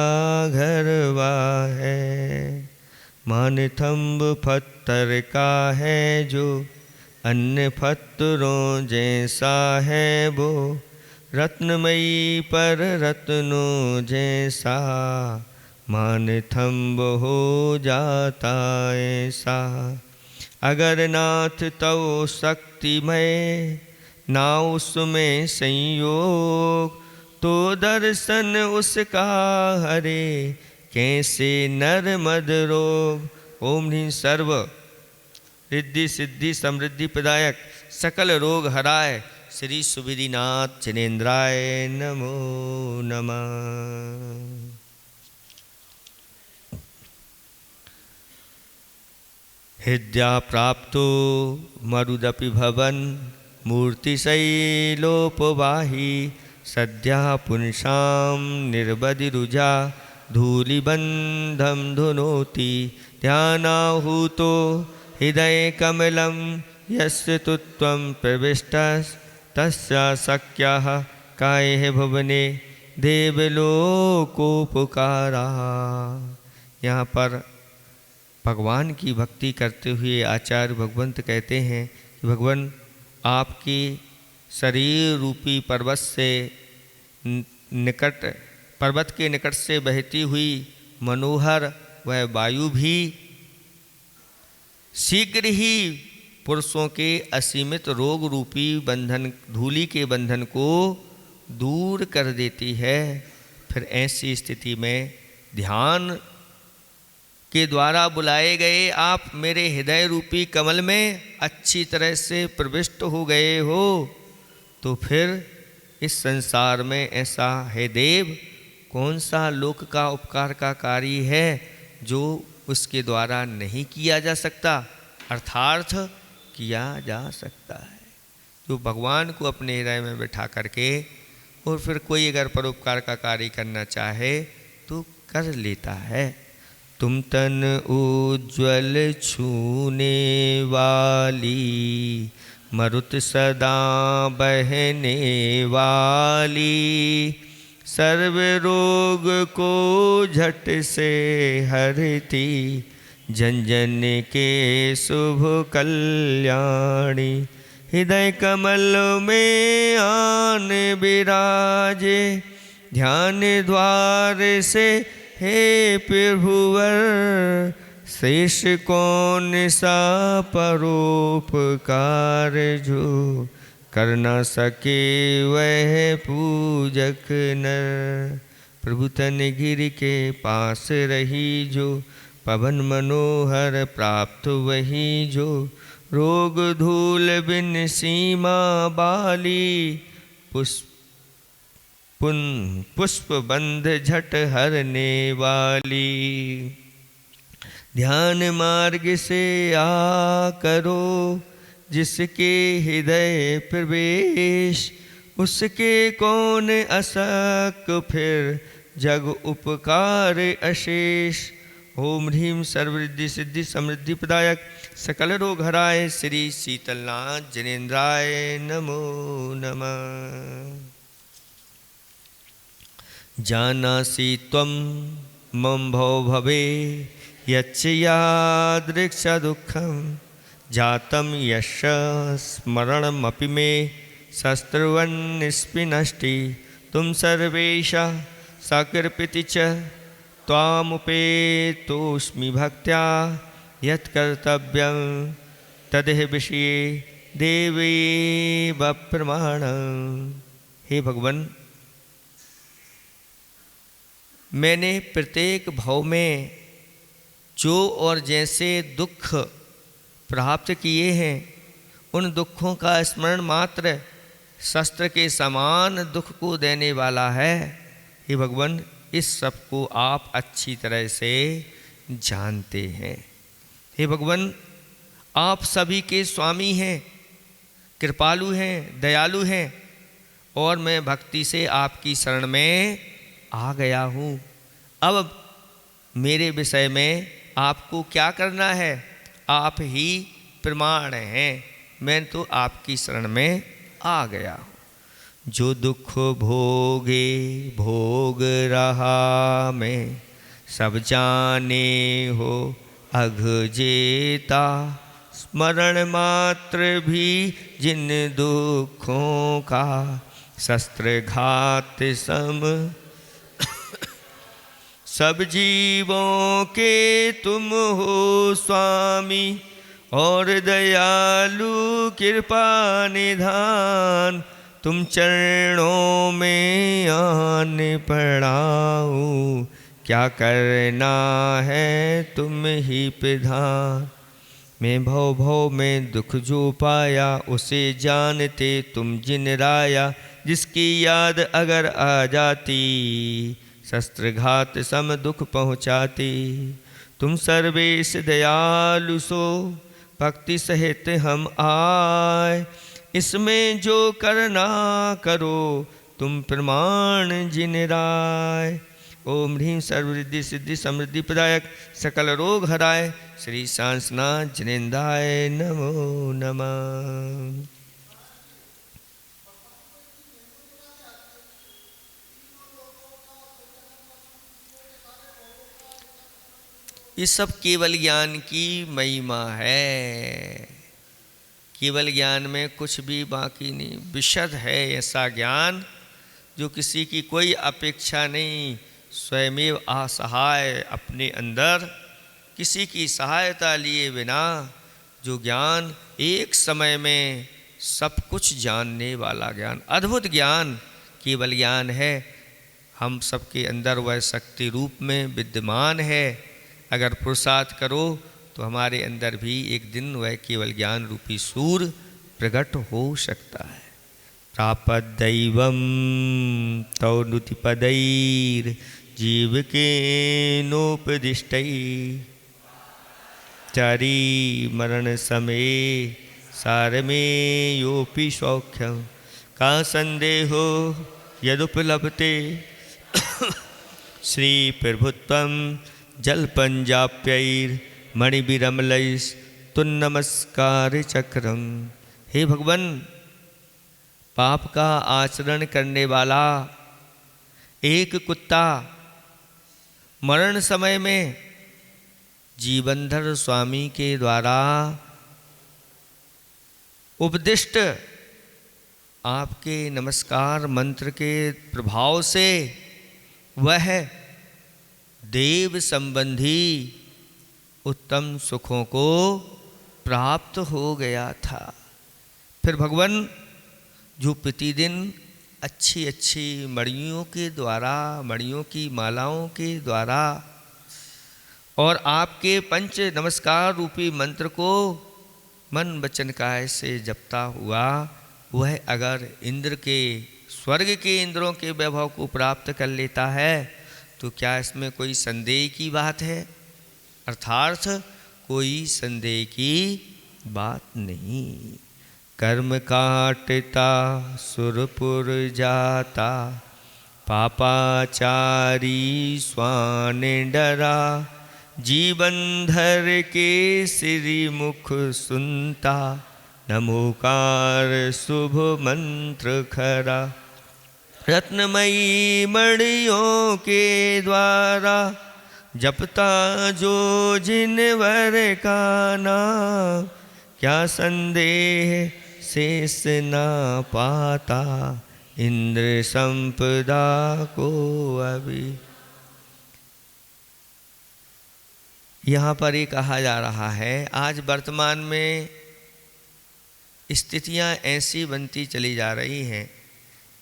घरवा है। मान थंब पत्थर का है जो अन्य पत्थरों जैसा है वो, रत्नमयी पर रत्नों जैसा मान थंब हो जाता ऐसा। अगर नाथ तव शक्तिमय ना उसमें संयोग, तो दर्शन उसका हरे कैसे नर मद रोग। ओम ह्रीं सर्व रिद्धि सिद्धि समृद्धि प्रदायक सकल रोग हराय श्री सुविधिनाथ जिनेन्द्राय नमो नमः। हृद्या प्राप्तो मरुदपि भवन मूर्तिशैलोपवाही, सद्या पुंसां निर्बधिरुजा धूलिबन्धं धुनोति। ध्यानाहूतो हृदय कमलं यस्य तु त्वं प्रविष्टस्तस्य शक्यः कायः भुवने देवलोकोपकारा। यहाँ पर भगवान की भक्ति करते हुए आचार्य भगवंत कहते हैं कि भगवान आपकी शरीर रूपी पर्वत से निकट, पर्वत के निकट से बहती हुई मनोहर वह वायु भी शीघ्र ही पुरुषों के असीमित रोग रूपी बंधन, धूलि के बंधन को दूर कर देती है। फिर ऐसी स्थिति में ध्यान के द्वारा बुलाए गए आप मेरे हृदय रूपी कमल में अच्छी तरह से प्रविष्ट हो गए हो, तो फिर इस संसार में ऐसा है देव कौन सा लोक का उपकार का कार्य है जो उसके द्वारा नहीं किया जा सकता, अर्थार्थ किया जा सकता है। जो भगवान को अपने हृदय में बैठा करके और फिर कोई अगर परोपकार का कार्य करना चाहे तो कर लेता है। तुम तन उज्ज्वल छूने वाली मरुत सदा बहने वाली, सर्व रोग को झट से हरती जन जन के शुभ कल्याणी। हृदय कमल में आन विराजे ध्यान द्वार से हे प्रभुवर, शेष कौन सा परोपकार जो कर न सके वह पूजक नर। प्रभु तन गिर के पास रही जो, पवन मनोहर प्राप्त वही जो। रोग धूल बिन सीमा बाली, पुष्प बंध झट हरने वाली। ध्यान मार्ग से आ करो, जिसके हृदय प्रवेश, उसके कौन असक फिर जग उपकार अशेष। ओम ह्रीम सर्वरिद्धि सिद्धि समृद्धि प्रदायक सकल रोग हराय श्री शीतलनाथ जनेन्द्राय नमो नमः। जानासि त्वं मम भव भवे, यच्च यादृक्ष दुःखं जातं यश स्मरणमपि मे, शस्त्रवन्निस्पिनष्टि तुम सर्वेशा सकृपिति च। त्वामुपेतोऽस्मि भक्त्या यत्कर्तव्यं तदेह विषये देवैव प्रमाणम्। हे भगवान, मैंने प्रत्येक भाव में जो और जैसे दुख प्राप्त किए हैं, उन दुखों का स्मरण मात्र शस्त्र के समान दुख को देने वाला है। हे भगवान, इस सब को आप अच्छी तरह से जानते हैं। हे भगवान, आप सभी के स्वामी हैं, कृपालु हैं, दयालु हैं, और मैं भक्ति से आपकी शरण में आ गया हूँ। अब मेरे विषय में आपको क्या करना है, आप ही प्रमाण हैं। मैं तो आपकी शरण में आ गया हूँ। जो दुख भोगे भोग रहा मैं, सब जाने हो अघ जेता। स्मरण मात्र भी जिन दुखों का, शस्त्र घात सम सब जीवों के तुम हो स्वामी। और दयालु कृपा निधान, तुम चरणों में आन पड़ाऊँ। क्या करना है तुम ही प्रधान। मैं भव भव में दुख जो पाया, उसे जानते तुम जिन राया। जिसकी याद अगर आ जाती, शस्त्रघात सम दुख पहुँचाती। तुम सर्वेश दयालु सो, भक्ति सहित हम आए। इसमें जो करना करो, तुम प्रमाण जिन राय। ओम ह्रीं सर्वरिद्धि सिद्धि समृद्धि प्रदायक सकल रोग हराय श्री सांसनाथ जनेन्द्राय नमो नमः। ये सब केवल ज्ञान की महिमा है। केवल ज्ञान में कुछ भी बाकी नहीं, विशद है ऐसा ज्ञान जो किसी की कोई अपेक्षा नहीं, स्वयमेव असहाय अपने अंदर किसी की सहायता लिए बिना जो ज्ञान एक समय में सब कुछ जानने वाला ज्ञान, अद्भुत ज्ञान केवल ज्ञान है। हम सबके अंदर वह शक्ति रूप में विद्यमान है। अगर पुरुषार्थ करो तो हमारे अंदर भी एक दिन वह केवल ज्ञान रूपी सूर्य प्रकट हो सकता है। प्रापद दैवम तौ नुतिपदैर जीव के नोपदिष्टै चारी मरण समय सार में योपि सौख्यम का संदेहो यदुपलभते श्री प्रभुत्वम जलपंजाप्यैर मणिविरमलैस् तुन्नमस्कार चक्रम। हे भगवान, पाप का आचरण करने वाला एक कुत्ता मरण समय में जीवनधर स्वामी के द्वारा उपदिष्ट आपके नमस्कार मंत्र के प्रभाव से वह देव संबंधी उत्तम सुखों को प्राप्त हो गया था। फिर भगवान जो प्रतिदिन अच्छी अच्छी मणियों के द्वारा, मणियों की मालाओं के द्वारा और आपके पंच नमस्कार रूपी मंत्र को मन वचन काया से जपता हुआ वह अगर इंद्र के, स्वर्ग के इंद्रों के वैभव को प्राप्त कर लेता है तो क्या इसमें कोई संदेह की बात है? अर्थात कोई संदेह की बात नहीं। कर्म काटता सुरपुर जाता, पापाचारी स्वान डरा, जीवन धर के श्री मुख सुनता, नमोकार शुभ मंत्र खरा। रत्नमयी मणियों के द्वारा जपता जो जिनवर का नाम, क्या संदेह शेष ना पाता, इंद्र संपदा को अभी। यहाँ पर ये कहा जा रहा है आज वर्तमान में स्थितियाँ ऐसी बनती चली जा रही हैं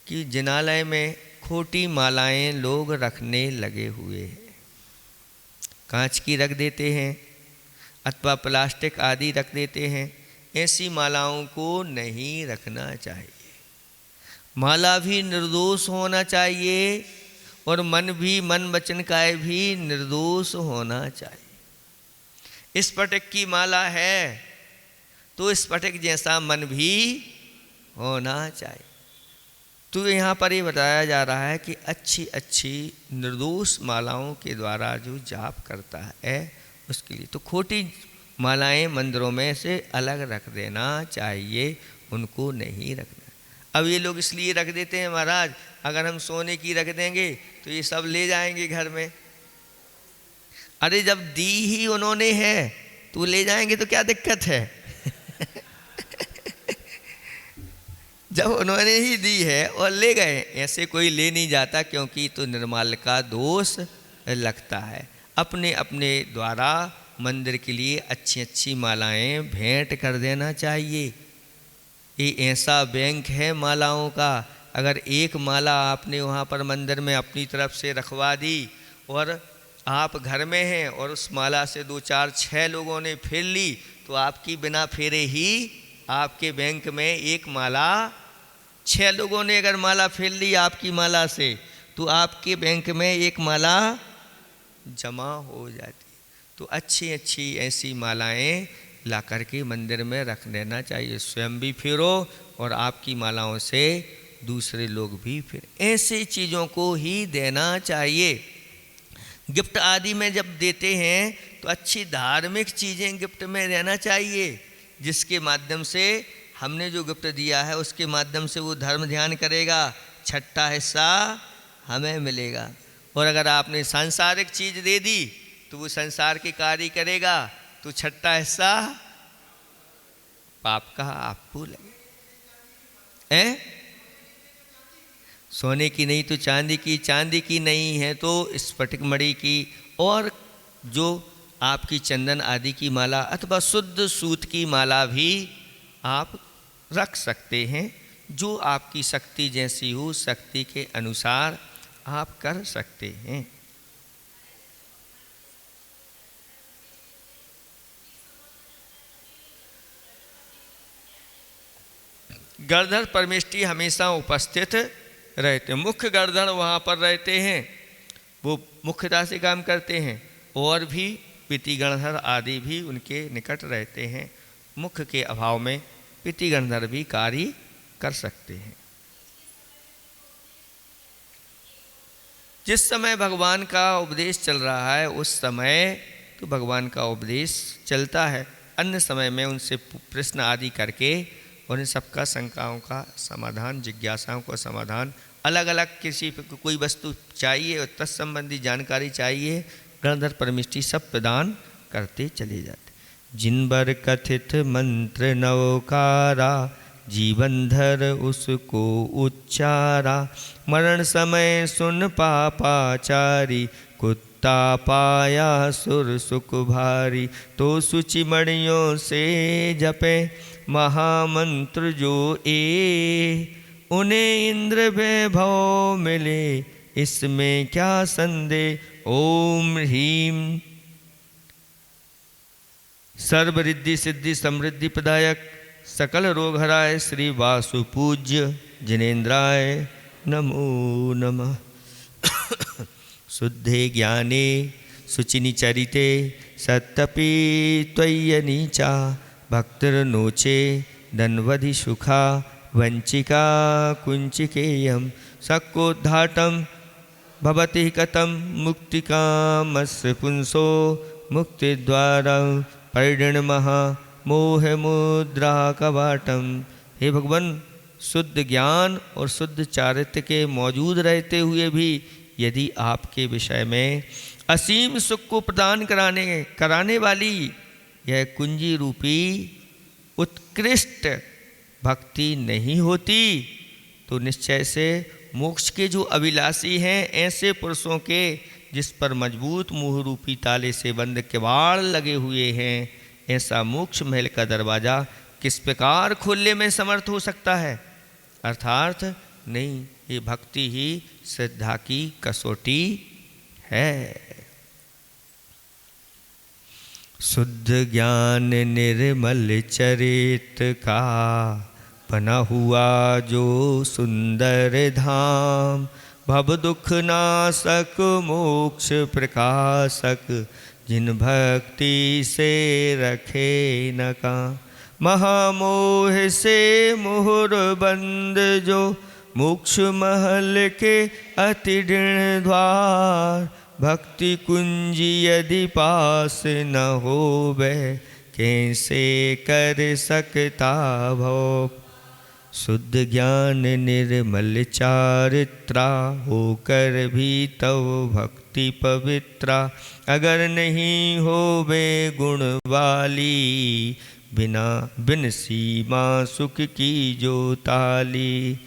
कि जिनालय में खोटी मालाएं लोग रखने लगे हुए हैं। कांच की रख देते हैं अथवा प्लास्टिक आदि रख देते हैं। ऐसी मालाओं को नहीं रखना चाहिए। माला भी निर्दोष होना चाहिए और मन भी, मन वचन काय भी निर्दोष होना चाहिए। स्फटिक की माला है तो स्फटिक जैसा मन भी होना चाहिए। तो यहाँ पर ये बताया जा रहा है कि अच्छी अच्छी निर्दोष मालाओं के द्वारा जो जाप करता है उसके लिए तो खोटी मालाएं मंदिरों में से अलग रख देना चाहिए, उनको नहीं रखना। अब ये लोग इसलिए रख देते हैं महाराज, अगर हम सोने की रख देंगे तो ये सब ले जाएंगे घर में। अरे जब दी ही उन्होंने है तो ले जाएंगे तो क्या दिक्कत है? जब उन्होंने ही दी है और ले गए, ऐसे कोई ले नहीं जाता, क्योंकि तो निर्माल का दोष लगता है। अपने अपने द्वारा मंदिर के लिए अच्छी अच्छी मालाएं भेंट कर देना चाहिए। ये ऐसा बैंक है मालाओं का, अगर एक माला आपने वहाँ पर मंदिर में अपनी तरफ से रखवा दी और आप घर में हैं और उस माला से 2 4 6 लोगों ने फेर ली तो आपकी बिना फेरे ही आपके बैंक में एक माला, 6 लोगों ने अगर माला फेर ली आपकी माला से तो आपके बैंक में एक माला जमा हो जाती। तो अच्छी अच्छी ऐसी मालाएं ला करके मंदिर में रख देना चाहिए। स्वयं भी फेरो और आपकी मालाओं से दूसरे लोग भी फिर ऐसी चीज़ों को ही देना चाहिए। गिफ्ट आदि में जब देते हैं तो अच्छी धार्मिक चीज़ें गिफ्ट में रहना चाहिए, जिसके माध्यम से हमने जो गिफ्ट दिया है उसके माध्यम से वो धर्म ध्यान करेगा, छठा हिस्सा हमें मिलेगा। और अगर आपने सांसारिक चीज़ दे दी तो वो संसार के कार्य करेगा, तो छठा हिस्सा पाप का आपको लगे। सोने की नहीं तो चांदी की, चांदी की नहीं है तो स्फटिक मणि की, और जो आपकी चंदन आदि की माला अथवा शुद्ध सूत की माला भी आप रख सकते हैं। जो आपकी शक्ति जैसी हो, शक्ति के अनुसार आप कर सकते हैं। गणधर परमेष्ठी हमेशा उपस्थित रहते हैं। मुख्य गणधर वहाँ पर रहते हैं, वो मुख्यता से काम करते हैं, और भी पिति गणधर आदि भी उनके निकट रहते हैं। मुख्य के अभाव में पिति गणधर भी कार्य कर सकते हैं। जिस समय भगवान का उपदेश चल रहा है उस समय तो भगवान का उपदेश चलता है, अन्य समय में उनसे प्रश्न आदि करके और इन सबका शंकाओं का समाधान, जिज्ञासाओं का समाधान, अलग अलग किसी कोई वस्तु चाहिए और तत्संबंधी जानकारी चाहिए, गणधर परमेष्ठी सब प्रदान करते चले जाते। जिनबर कथित मंत्र नवकारा, जीवन धर उसको उच्चारा। मरण समय सुन पापाचारी, कुत्ता पाया सुर सुख भारी। तो सूचि मणियों से जपे महामंत्र जो ए, उन्हें इंद्र वैभव मिले इसमें क्या संदेह। ओम ह्रीम सर्वरिद्धि सिद्धि समृद्धि प्रदायक सकल रोग हराय श्री वासु पूज्य जिनेन्द्राय नमो नमः। शुद्धे ज्ञाने शुचिनि चरिते सत्तपि त्वय्यनीचा। भक्तिर्नोचे धन्वधि सुखा वंचिका कुंचिकेयम। शक्कोद्धाटम भवति कथम मुक्तिकामस्य पुंसो। मुक्तिद्वारं परिणमः मोह मुद्रा कवाटम। हे भगवान, शुद्ध ज्ञान और शुद्ध चारित्र्य के मौजूद रहते हुए भी यदि आपके विषय में असीम सुख को प्रदान कराने वाली यह कुंजी रूपी उत्कृष्ट भक्ति नहीं होती, तो निश्चय से मोक्ष के जो अभिलाषी हैं ऐसे पुरुषों के जिस पर मजबूत मुँह रूपी ताले से बंद किवाड़ लगे हुए हैं, ऐसा मोक्ष महल का दरवाज़ा किस प्रकार खोलने में समर्थ हो सकता है। अर्थात नहीं, ये भक्ति ही श्रद्धा की कसौटी है। शुद्ध ज्ञान निर्मल चरित का बना हुआ जो सुंदर धाम। भव दुख नाशक मोक्ष प्रकाशक, जिन भक्ति से रखे न काम। महामोह से मोहर बंद जो, मोक्ष महल के अति दृढ़ द्वार। भक्ति कुंजी यदि पास न होवे, कैसे कर सकता भव। शुद्ध ज्ञान निर्मल चारित्रा, होकर भी तव भक्ति पवित्रा। अगर नहीं होवे गुण वाली, बिन सीमा सुख की जो ताली।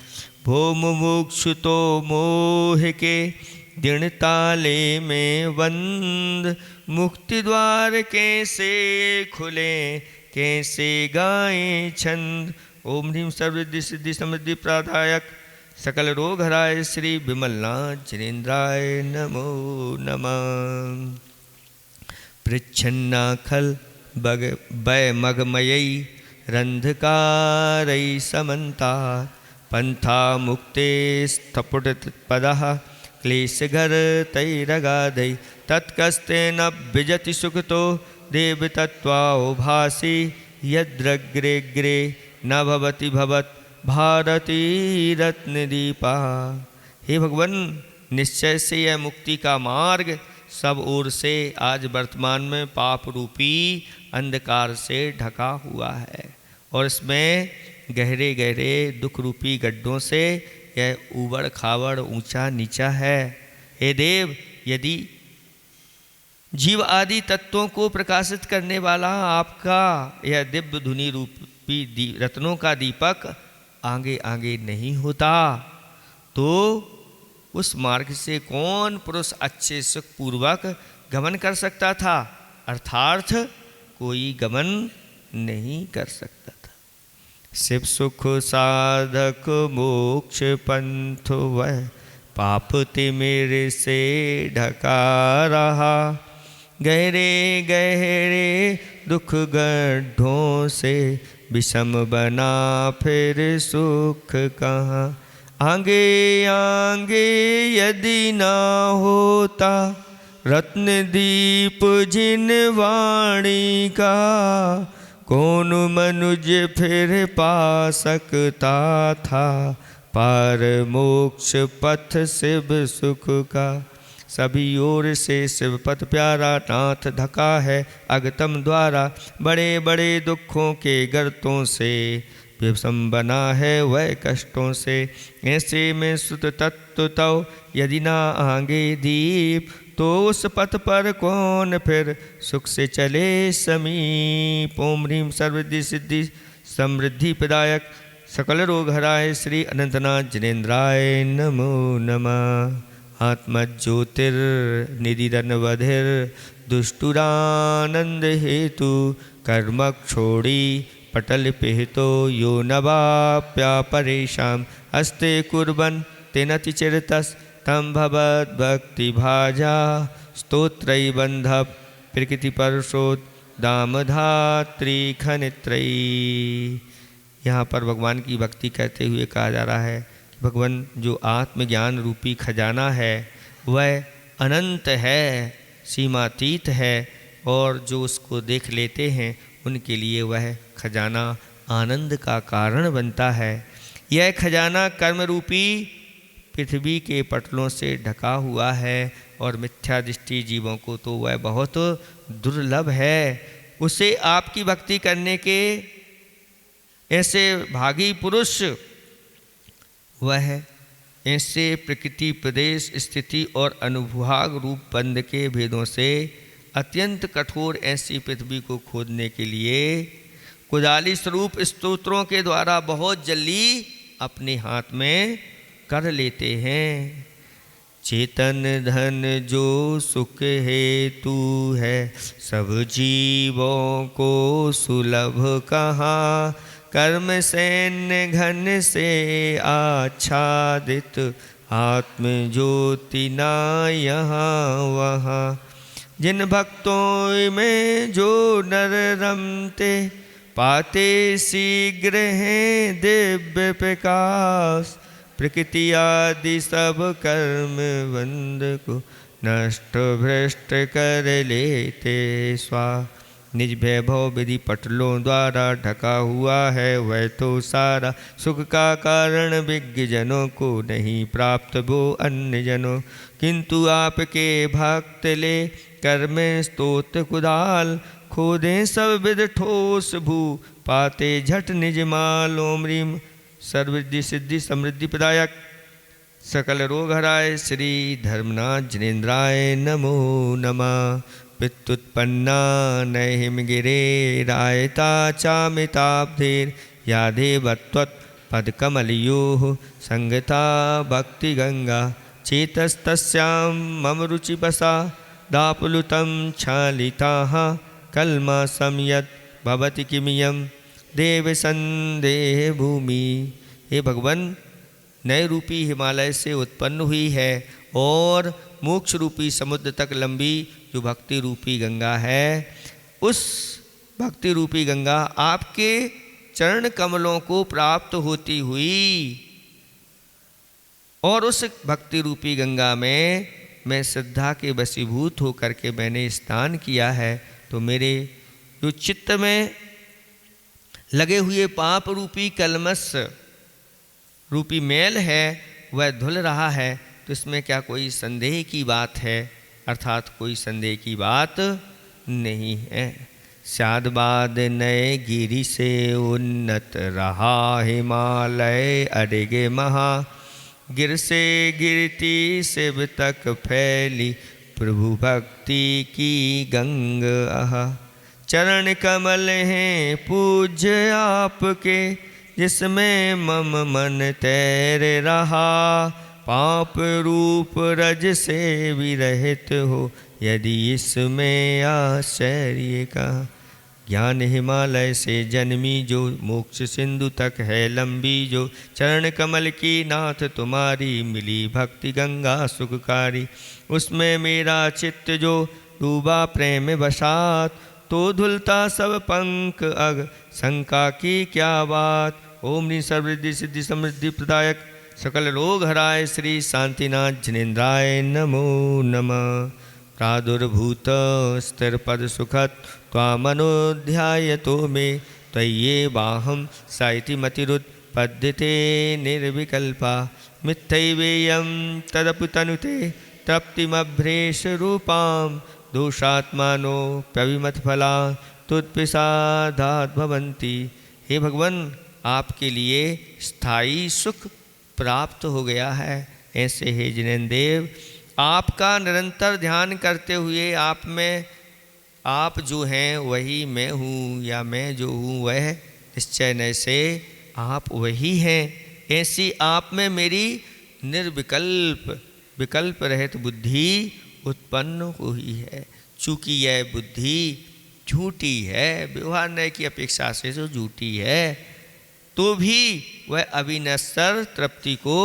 भोम मोक्ष तो मोह के दिन ताले में बंद। मुक्ति द्वार कैसे खुले, कैसे गाएं छंद। ओम ह्रीम सर्वरिद्धि सिद्धि समृद्धि प्रदायक सकल रोग हराय श्री विमलनाथ जिनेन्द्राय नमो नमः। पृच्छन्नाखल वै मगमयी रंधकारई समन्ता। पंथा मुक्ते स्थपुट पदः, क्लेशगर तैरगाधै। तत्कस्तेन विजति सुखतो देव तत्त्वाभासी। यद्रग्रे न भवति भवत भारती रत्नदीपा। हे भगवान, निश्चय से यह मुक्ति का मार्ग सब ओर से आज वर्तमान में पाप रूपी अंधकार से ढका हुआ है और इसमें गहरे गहरे दुख रूपी गड्ढों से यह ऊबड़ खाबड़ ऊंचा नीचा है। हे देव, यदि जीव आदि तत्वों को प्रकाशित करने वाला आपका यह दिव्य धुनि रूपी रत्नों का दीपक आगे आगे नहीं होता, तो उस मार्ग से कौन पुरुष अच्छे सुखपूर्वक गमन कर सकता था। अर्थात कोई गमन नहीं कर सकता था। शिव सुख साधक मोक्ष पंथ वह, पाप तिमिर से ढका रहा। गहरे गहरे दुख गड्ढों से विषम बना फिर सुख कहाँ। आगे आगे यदि ना होता रत्न दीप जिन वाणी का, कौन मनुज फिर पा सकता था पार मोक्ष पथ शिव सुख का। सभी ओर से शिव पथ प्यारा नाथ ढका है अगतम द्वारा। बड़े बड़े दुखों के गर्तों से विषम बना है वह कष्टों से। ऐसे में सुत तत्व तव यदि ना आगे दीप, तो उस पथ पर कौन फिर सुख से चले समीप। ओम ह्रीम सर्वरिद्धि सिद्धि समृद्धि प्रदायक सकल रोग हराय श्री अनंतनाथ जिनेन्द्राय नमो नमः। आत्मज्योतिर्निधिरनवधिर दुष्टुरानंद हेतु कर्म क्षोड़ी पटल पिहितो यो नवाप्या परेशान हस्ते कुर्बन तेनति चिरतस तम भवद भक्ति भाजा स्तोत्रय बंधप प्रकृति परशोद दामधात्री खनित्रयी। यहाँ पर भगवान की भक्ति करते हुए कहा जा रहा है कि भगवान जो आत्मज्ञान रूपी खजाना है वह अनंत है, सीमातीत है, और जो उसको देख लेते हैं उनके लिए वह खजाना आनंद का कारण बनता है। यह खजाना कर्म रूपी पृथ्वी के पटलों से ढका हुआ है और मिथ्या दृष्टि जीवों को तो वह बहुत दुर्लभ है। उसे आपकी भक्ति करने के ऐसे भागी पुरुष वह ऐसे प्रकृति प्रदेश स्थिति और अनुभाग रूप बंध के भेदों से अत्यंत कठोर ऐसी पृथ्वी को खोदने के लिए कुदाली स्वरूप स्तोत्रों के द्वारा बहुत जल्दी अपने हाथ में कर लेते हैं। चेतन धन जो सुख हेतु है सब जीवों को सुलभ कहाँ, कर्म सैन्य घन से आच्छादित आत्म ज्योति ना यहाँ वहाँ। जिन भक्तों में जो नर रमते पाते शीघ्र हैं दिव्य प्रकाश, प्रकृति आदि सब कर्म बंध को नष्ट भ्रष्ट कर लेते स्वा। निज वैभव विधि पटलों द्वारा ढका हुआ है वह तो सारा, सुख का कारण विज्ञ जनों को नहीं प्राप्त वो अन्य जनों। किंतु आपके भक्त ले कर्म स्तोत कुदाल, खोदें सब विध ठोस भू पाते झट निज माल। ओम ह्रीम सर्वसिद्धि सिद्धि समृद्धि प्रदायक सकल रोग हराय श्री धर्मनाथ जिनेन्द्राय नमो नमः। पित्तुत्पन्ना नहिम गिरे रायता चामिताब्धेर यादेवत्वत् पदकमलयोः संगता भक्ति गंगा। चेतस्तस्यां मम रुचि बसा दापुलुतं क्षालिताः कल्मा संयत् भवति किमियं देव संदेह भूमि। हे भगवान, नए रूपी हिमालय से उत्पन्न हुई है और मोक्ष रूपी समुद्र तक लंबी जो भक्ति रूपी गंगा है, उस भक्ति रूपी गंगा आपके चरण कमलों को प्राप्त होती हुई और उस भक्ति रूपी गंगा में मैं श्रद्धा के वशीभूत होकर के मैंने स्नान किया है, तो मेरे जो चित्त में लगे हुए पाप रूपी कलमश रूपी मैल है वह धुल रहा है। तो इसमें क्या कोई संदेह की बात है? अर्थात कोई संदेह की बात नहीं है। शादबाद नए गिरि से उन्नत रहा हिमालय अडिगे महा, गिर से गिरती शिव तक फैली प्रभु भक्ति की गंग आहा। चरण कमल हैं पूज्य आपके जिसमें मम मन तैर रहा, पाप रूप रज से विरहित हो यदि इसमें आश्चर्य का। ज्ञान हिमालय से जन्मी जो मोक्ष सिंधु तक है लंबी, जो चरण कमल की नाथ तुम्हारी मिली भक्ति गंगा सुखकारी। उसमें मेरा चित्त जो डूबा प्रेम बसात, तो धुलता सब पंख अग शंका की क्या बात। ओम नी सर्वसिद्धि सिद्धि समृद्धि प्रदायक सकल रोग हराय श्री शांतिनाथ जिनेन्द्राय नमो नमः। प्रादुर्भूत स्थिर पद सुखत त्वामनोध्यायतो मे, त्वय्येवाहं साइति मतिरुत्पद्यते निर्विकल्पा। मिथ्यैवेयं तदपुतनुते तृप्तिमभ्रेश रूपां, दोषात्मानो प्रविमतफला तुत्पिसादात् भवन्ति। हे भगवान, आपके लिए स्थायी सुख प्राप्त हो गया है। ऐसे हे जिनेन्द्र देव, आपका निरंतर ध्यान करते हुए आप में, आप जो हैं वही मैं हूँ या मैं जो हूँ वह निश्चय न से आप वही हैं। ऐसी आप में मेरी निर्विकल्प विकल्प रहित बुद्धि उत्पन्न हुई है। चूँकि यह बुद्धि झूठी है, व्यवहार की अपेक्षा से जो झूठी है, तो भी वह अविनश्वर तृप्ति को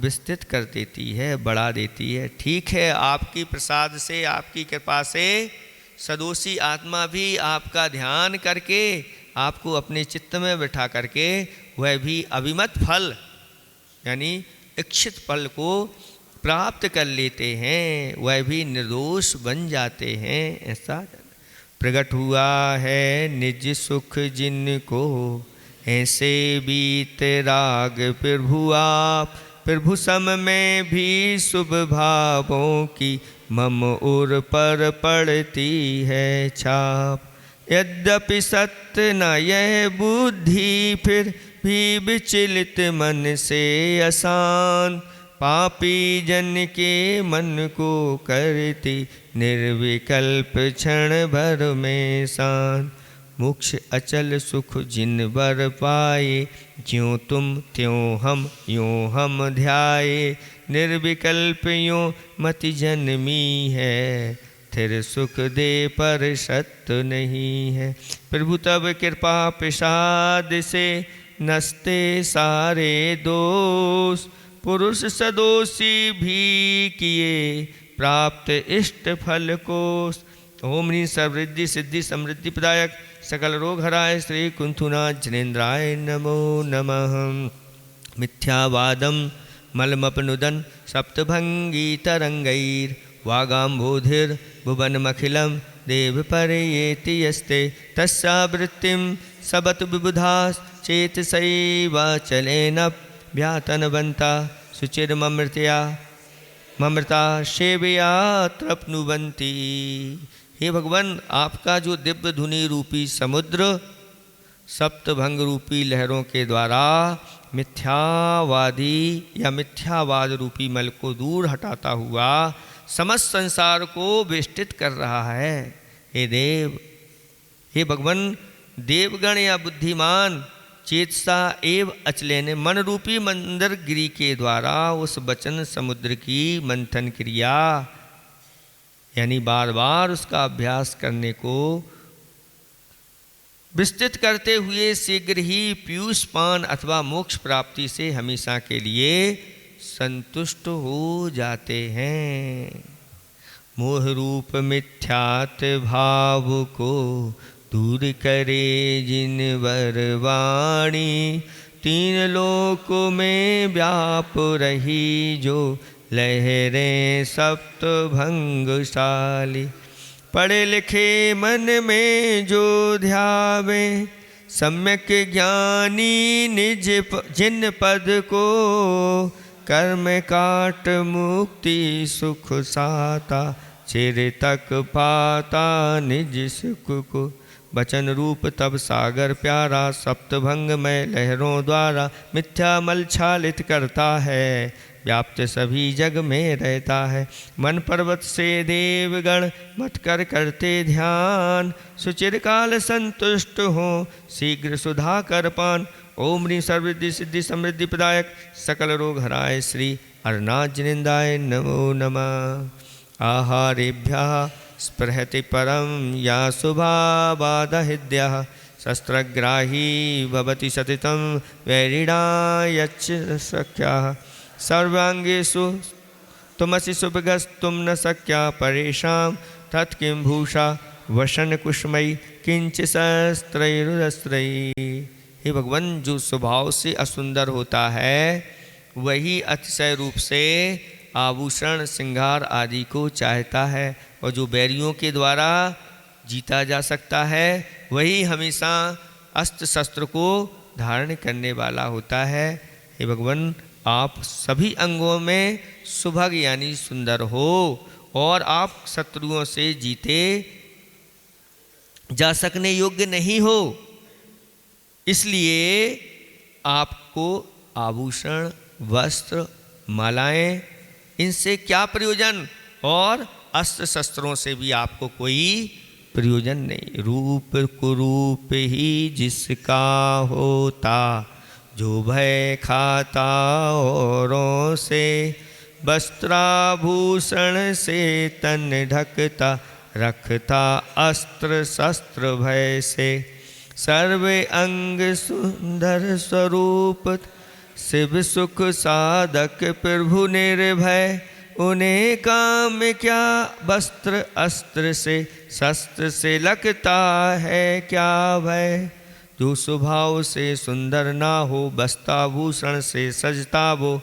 विस्तृत कर देती है, बढ़ा देती है। ठीक है, आपकी प्रसाद से, आपकी कृपा से सदोषी आत्मा भी आपका ध्यान करके, आपको अपने चित्त में बिठा करके वह भी अभिमत फल यानी इच्छित फल को प्राप्त कर लेते हैं, वह भी निर्दोष बन जाते हैं। ऐसा प्रकट हुआ है निज सुख जिनको, ऐसे बीत राग प्रभु आप। प्रभु सम में भी शुभ भावों की मम उर पर पड़ती है छाप। यद्यपि सत्य न यह बुद्धि, फिर भी विचलित मन से आसान। पापी जन के मन को करती निर्विकल्प क्षण भर में शांत। मोक्ष अचल सुख जिन बर पाए, ज्यों तुम त्यों हम यूं हम ध्याए। निर्विकल्प यूं मति जन्मी है, स्थिर सुख दे पर सत्य नहीं है। प्रभु तब कृपा प्रसाद से नस्ते सारे दोष। पुरुष सदोषी भी किए प्राप्त इष्ट फल को। ओम ह्रीं सर्वृद्धि सिद्धि समृद्धि प्रदायक सकल रोग हराय श्री कुंथुनाथ जनेन्द्राय नमो नमः। मिथ्यावादम मलमपनुदन सप्तभंगी तरंगैर, वागाम्बोधिर भुवनमखिलं देव परयेति यस्ते। तस्यावृत्तिं सबत विबुधास चेतसैवाचलेन व्यातनवन्ता। शुचिर्ममृतया ममृता सेवया तृप्नुवन्ति। हे भगवान, आपका जो दिव्य धुनि रूपी समुद्र सप्तभंग रूपी लहरों के द्वारा मिथ्यावादी या मिथ्यावाद रूपी मल को दूर हटाता हुआ समस्त संसार को वेष्टित कर रहा है। हे देव, हे भगवान, देवगण या बुद्धिमान चेतसा एव अचलेन मन रूपी मंदर गिरी के द्वारा उस वचन समुद्र की मंथन क्रिया यानी बार बार उसका अभ्यास करने को विस्तृत करते हुए शीघ्र ही पीयूष पान अथवा मोक्ष प्राप्ति से हमेशा के लिए संतुष्ट हो जाते हैं। मोह रूप मिथ्यात भाव को दूर करे जिन वर वाणी। तीन लोक में व्याप रही जो लहरें सप्त भंगशाली। पढ़े लिखे मन में जो ध्यावे सम्यक ज्ञानी निज जिन पद को। कर्म काट मुक्ति सुख साता चिर तक पाता निज सुख को। वचन रूप तब सागर प्यारा सप्तभंग में लहरों द्वारा मिथ्या मल छालित करता है। व्याप्त सभी जग में रहता है। मन पर्वत से देवगण मत कर करते ध्यान। सुचिर काल संतुष्ट हो शीघ्र सुधा कर पान। ओम ह्रीं सर्वृद्धि सिद्धि समृद्धि प्रदायक सकल रोग हराय श्री हरनाथ जनेन्द्राय नमो नमः। आहारेभ्यः स्पृहति परम या शुभावादहिद्यः। शस्त्रग्राही भवति सतितं वैरिणा यच्च सख्याः। सर्वांगेषु तुमसि शुभगस्तुम न शक्या परेशां। तत्किं भूषा वसन कुसुमयि किंच शस्त्रैरुदस्त्रैः। हे भगवान, जो स्वभाव से असुंदर होता है वही अतिशय रूप से आभूषण श्रृंगार आदि को चाहता है, और जो बैरियों के द्वारा जीता जा सकता है वही हमेशा अस्त्र शस्त्र को धारण करने वाला होता है। हे भगवान, आप सभी अंगों में सुभग यानी सुंदर हो और आप शत्रुओं से जीते जा सकने योग्य नहीं हो, इसलिए आपको आभूषण वस्त्र मालाएं इनसे क्या प्रयोजन, और अस्त्र शस्त्रों से भी आपको कोई प्रयोजन नहीं। रूप कुरूप ही जिसका होता जो भय खाता औरों से, वस्त्राभूषण से तन ढकता, रखता अस्त्र शस्त्र भय से। सर्वे अंग सुंदर स्वरूप, शिव सुख साधक प्रभु निर्भय। उन्हें काम क्या वस्त्र अस्त्र से, शस्त्र से लगता है क्या भय। जो स्वभाव से सुंदर ना हो, वस्त्राभूषण से सजता वो।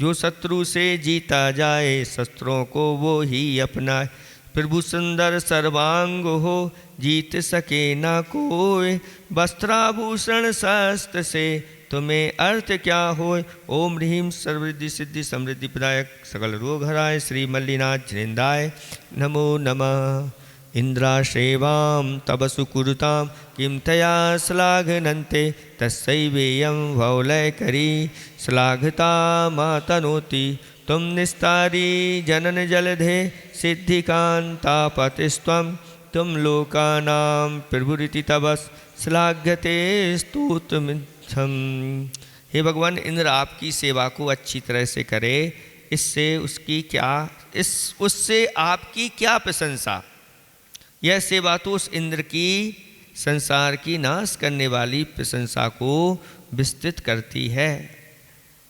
जो शत्रु से जीता जाए, शस्त्रों को वो ही अपनाए। प्रभु सुंदर सर्वांग हो, जीत सके ना कोई। वस्त्राभूषण शस्त्र से तुम्हें अर्थ क्या होय। ओम ह्रीं सर्वरिद्धि सिद्धि समृद्धि प्रदायक सकल रोग हराय श्री मल्लिनाथ जिनेन्द्राय नमो नमः। इंद्राश्रेवां तव सुकुरुतां किं तया श्लाघनन्ते, तस्यैवेयं भवलयकरी श्लाघता मातनोति। तुम निस्तारी जनन जलधे, सिद्धिकान्तापतिस्त्वं। तुम लोकानां प्रभुरिति तवस्, श्लाघ्यते स्तुत्यमित्थम्। हे भगवान, इंद्र आपकी सेवा को अच्छी तरह से करे, उससे आपकी क्या प्रशंसा। यह सेवा तो उस इंद्र की संसार की नाश करने वाली प्रशंसा को विस्तृत करती है।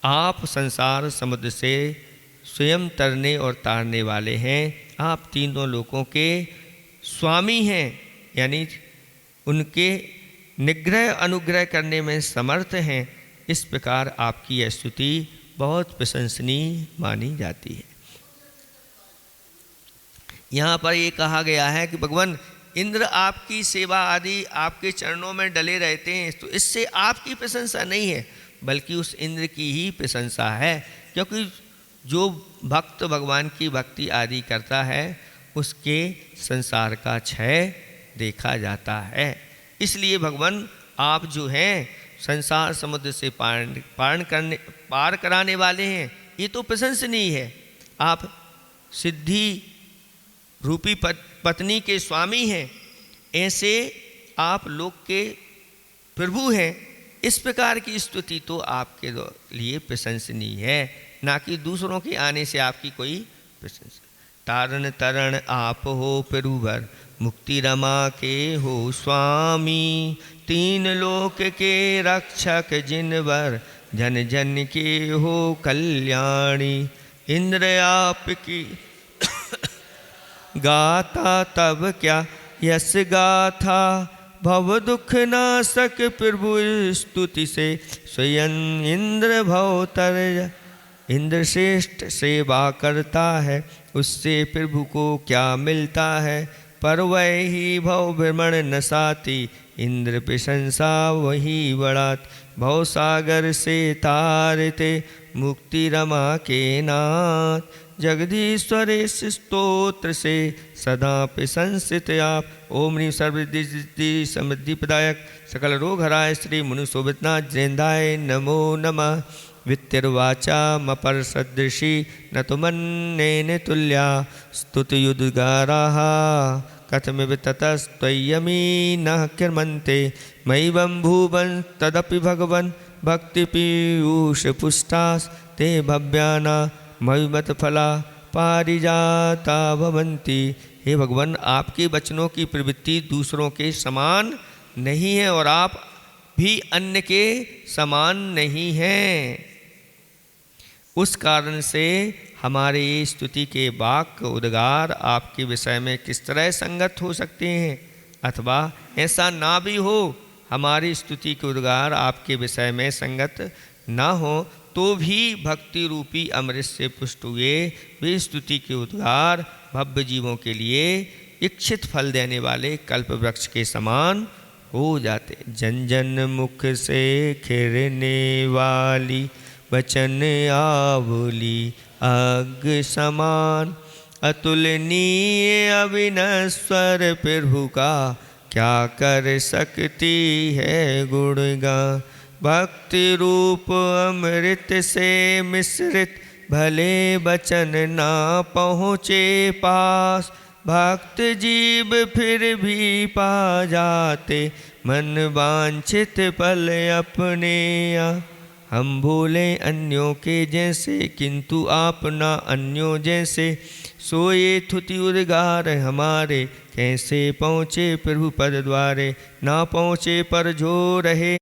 आप संसार समुद्र से स्वयं तरने और तारने वाले हैं। आप तीनों लोकों के स्वामी हैं, यानी उनके निग्रह अनुग्रह करने में समर्थ हैं। इस प्रकार आपकी यह स्तुति बहुत प्रशंसनीय मानी जाती है। यहाँ पर ये कहा गया है कि भगवान इंद्र आपकी सेवा आदि आपके चरणों में डले रहते हैं, तो इससे आपकी प्रशंसा नहीं है, बल्कि उस इंद्र की ही प्रशंसा है। क्योंकि जो भक्त भगवान की भक्ति आदि करता है, उसके संसार का क्षय देखा जाता है। इसलिए भगवान आप जो हैं संसार समुद्र से पार कराने वाले हैं, ये तो प्रशंसनीय है। आप सिद्धि रूपी पत्नी के स्वामी हैं, ऐसे आप लोक के प्रभु हैं। इस प्रकार की स्तुति तो आपके लिए प्रशंसनीय है, ना कि दूसरों के आने से आपकी कोई प्रशंसा। तारण तरण आप हो प्रभुवर, मुक्ति रमा के हो स्वामी। तीन लोक के रक्षक जिनवर, जन जन के हो कल्याणी। इंद्र आपकी गाथा तब क्या यश गाथा, भव दुख नाशक प्रभु स्तुति से। स्वयं इंद्र भवतर, इंद्र श्रेष्ठ सेवा करता है, उससे प्रभु को क्या मिलता है। पर वही भव भ्रमण नसाती, इंद्र प्रशंसा वही बढ़ात। भव सागर से तारते, मुक्ति रमा के नाथ। जगदीश्वरेश स्तोत्र से सदा प्रशंसित आप। ओम ह्रीं सर्वरिद्धि समृद्धि प्रदायक सकल रोग हराय श्री मुनुशोभितनाथ जिनेन्द्राय नमो नमः। वित्तिर्वाचा मपर सदृशी, न तो मन्नेन तुल्या। स्तुतियुद्गाराः कथमिव ततस्त्वय्यमीनः किर्मन्ते। मयिवं भुवन् तदपि भगवन्, भक्तिपीयूष पुष्टास् ते भव्याना मविमत फला पारिजाता भवन्ति। हे भगवान, आपके वचनों की प्रवृत्ति दूसरों के समान नहीं है और आप भी अन्य के समान नहीं हैं। उस कारण से हमारे स्तुति के वाक्य उद्गार आपके विषय में किस तरह संगत हो सकते हैं, अथवा ऐसा ना भी हो, हमारी स्तुति के उद्गार आपके विषय में संगत ना हो, तो भी भक्ति रूपी अमृत से पुष्ट हुए वे स्तुति के उद्गार भव्य जीवों के लिए इच्छित फल देने वाले कल्प वृक्ष के समान हो जाते। जन जन मुख से खिरने वाली, वचन आवली अग समान। अतुलनीय अविनश्वर प्रभु का, क्या कर सकती है गुणगान। भक्ति रूप अमृत से मिश्रित, भले बचन ना पहुँचे पास। भक्त जीव फिर भी पा जाते, मन वांछित फल अपने आ। हम भोले अन्यों के जैसे, किंतु आप ना अन्यों जैसे। सोए थुति उद्गार हमारे, कैसे पहुँचे प्रभु पद द्वारे। ना पहुँचे पर जो रहे,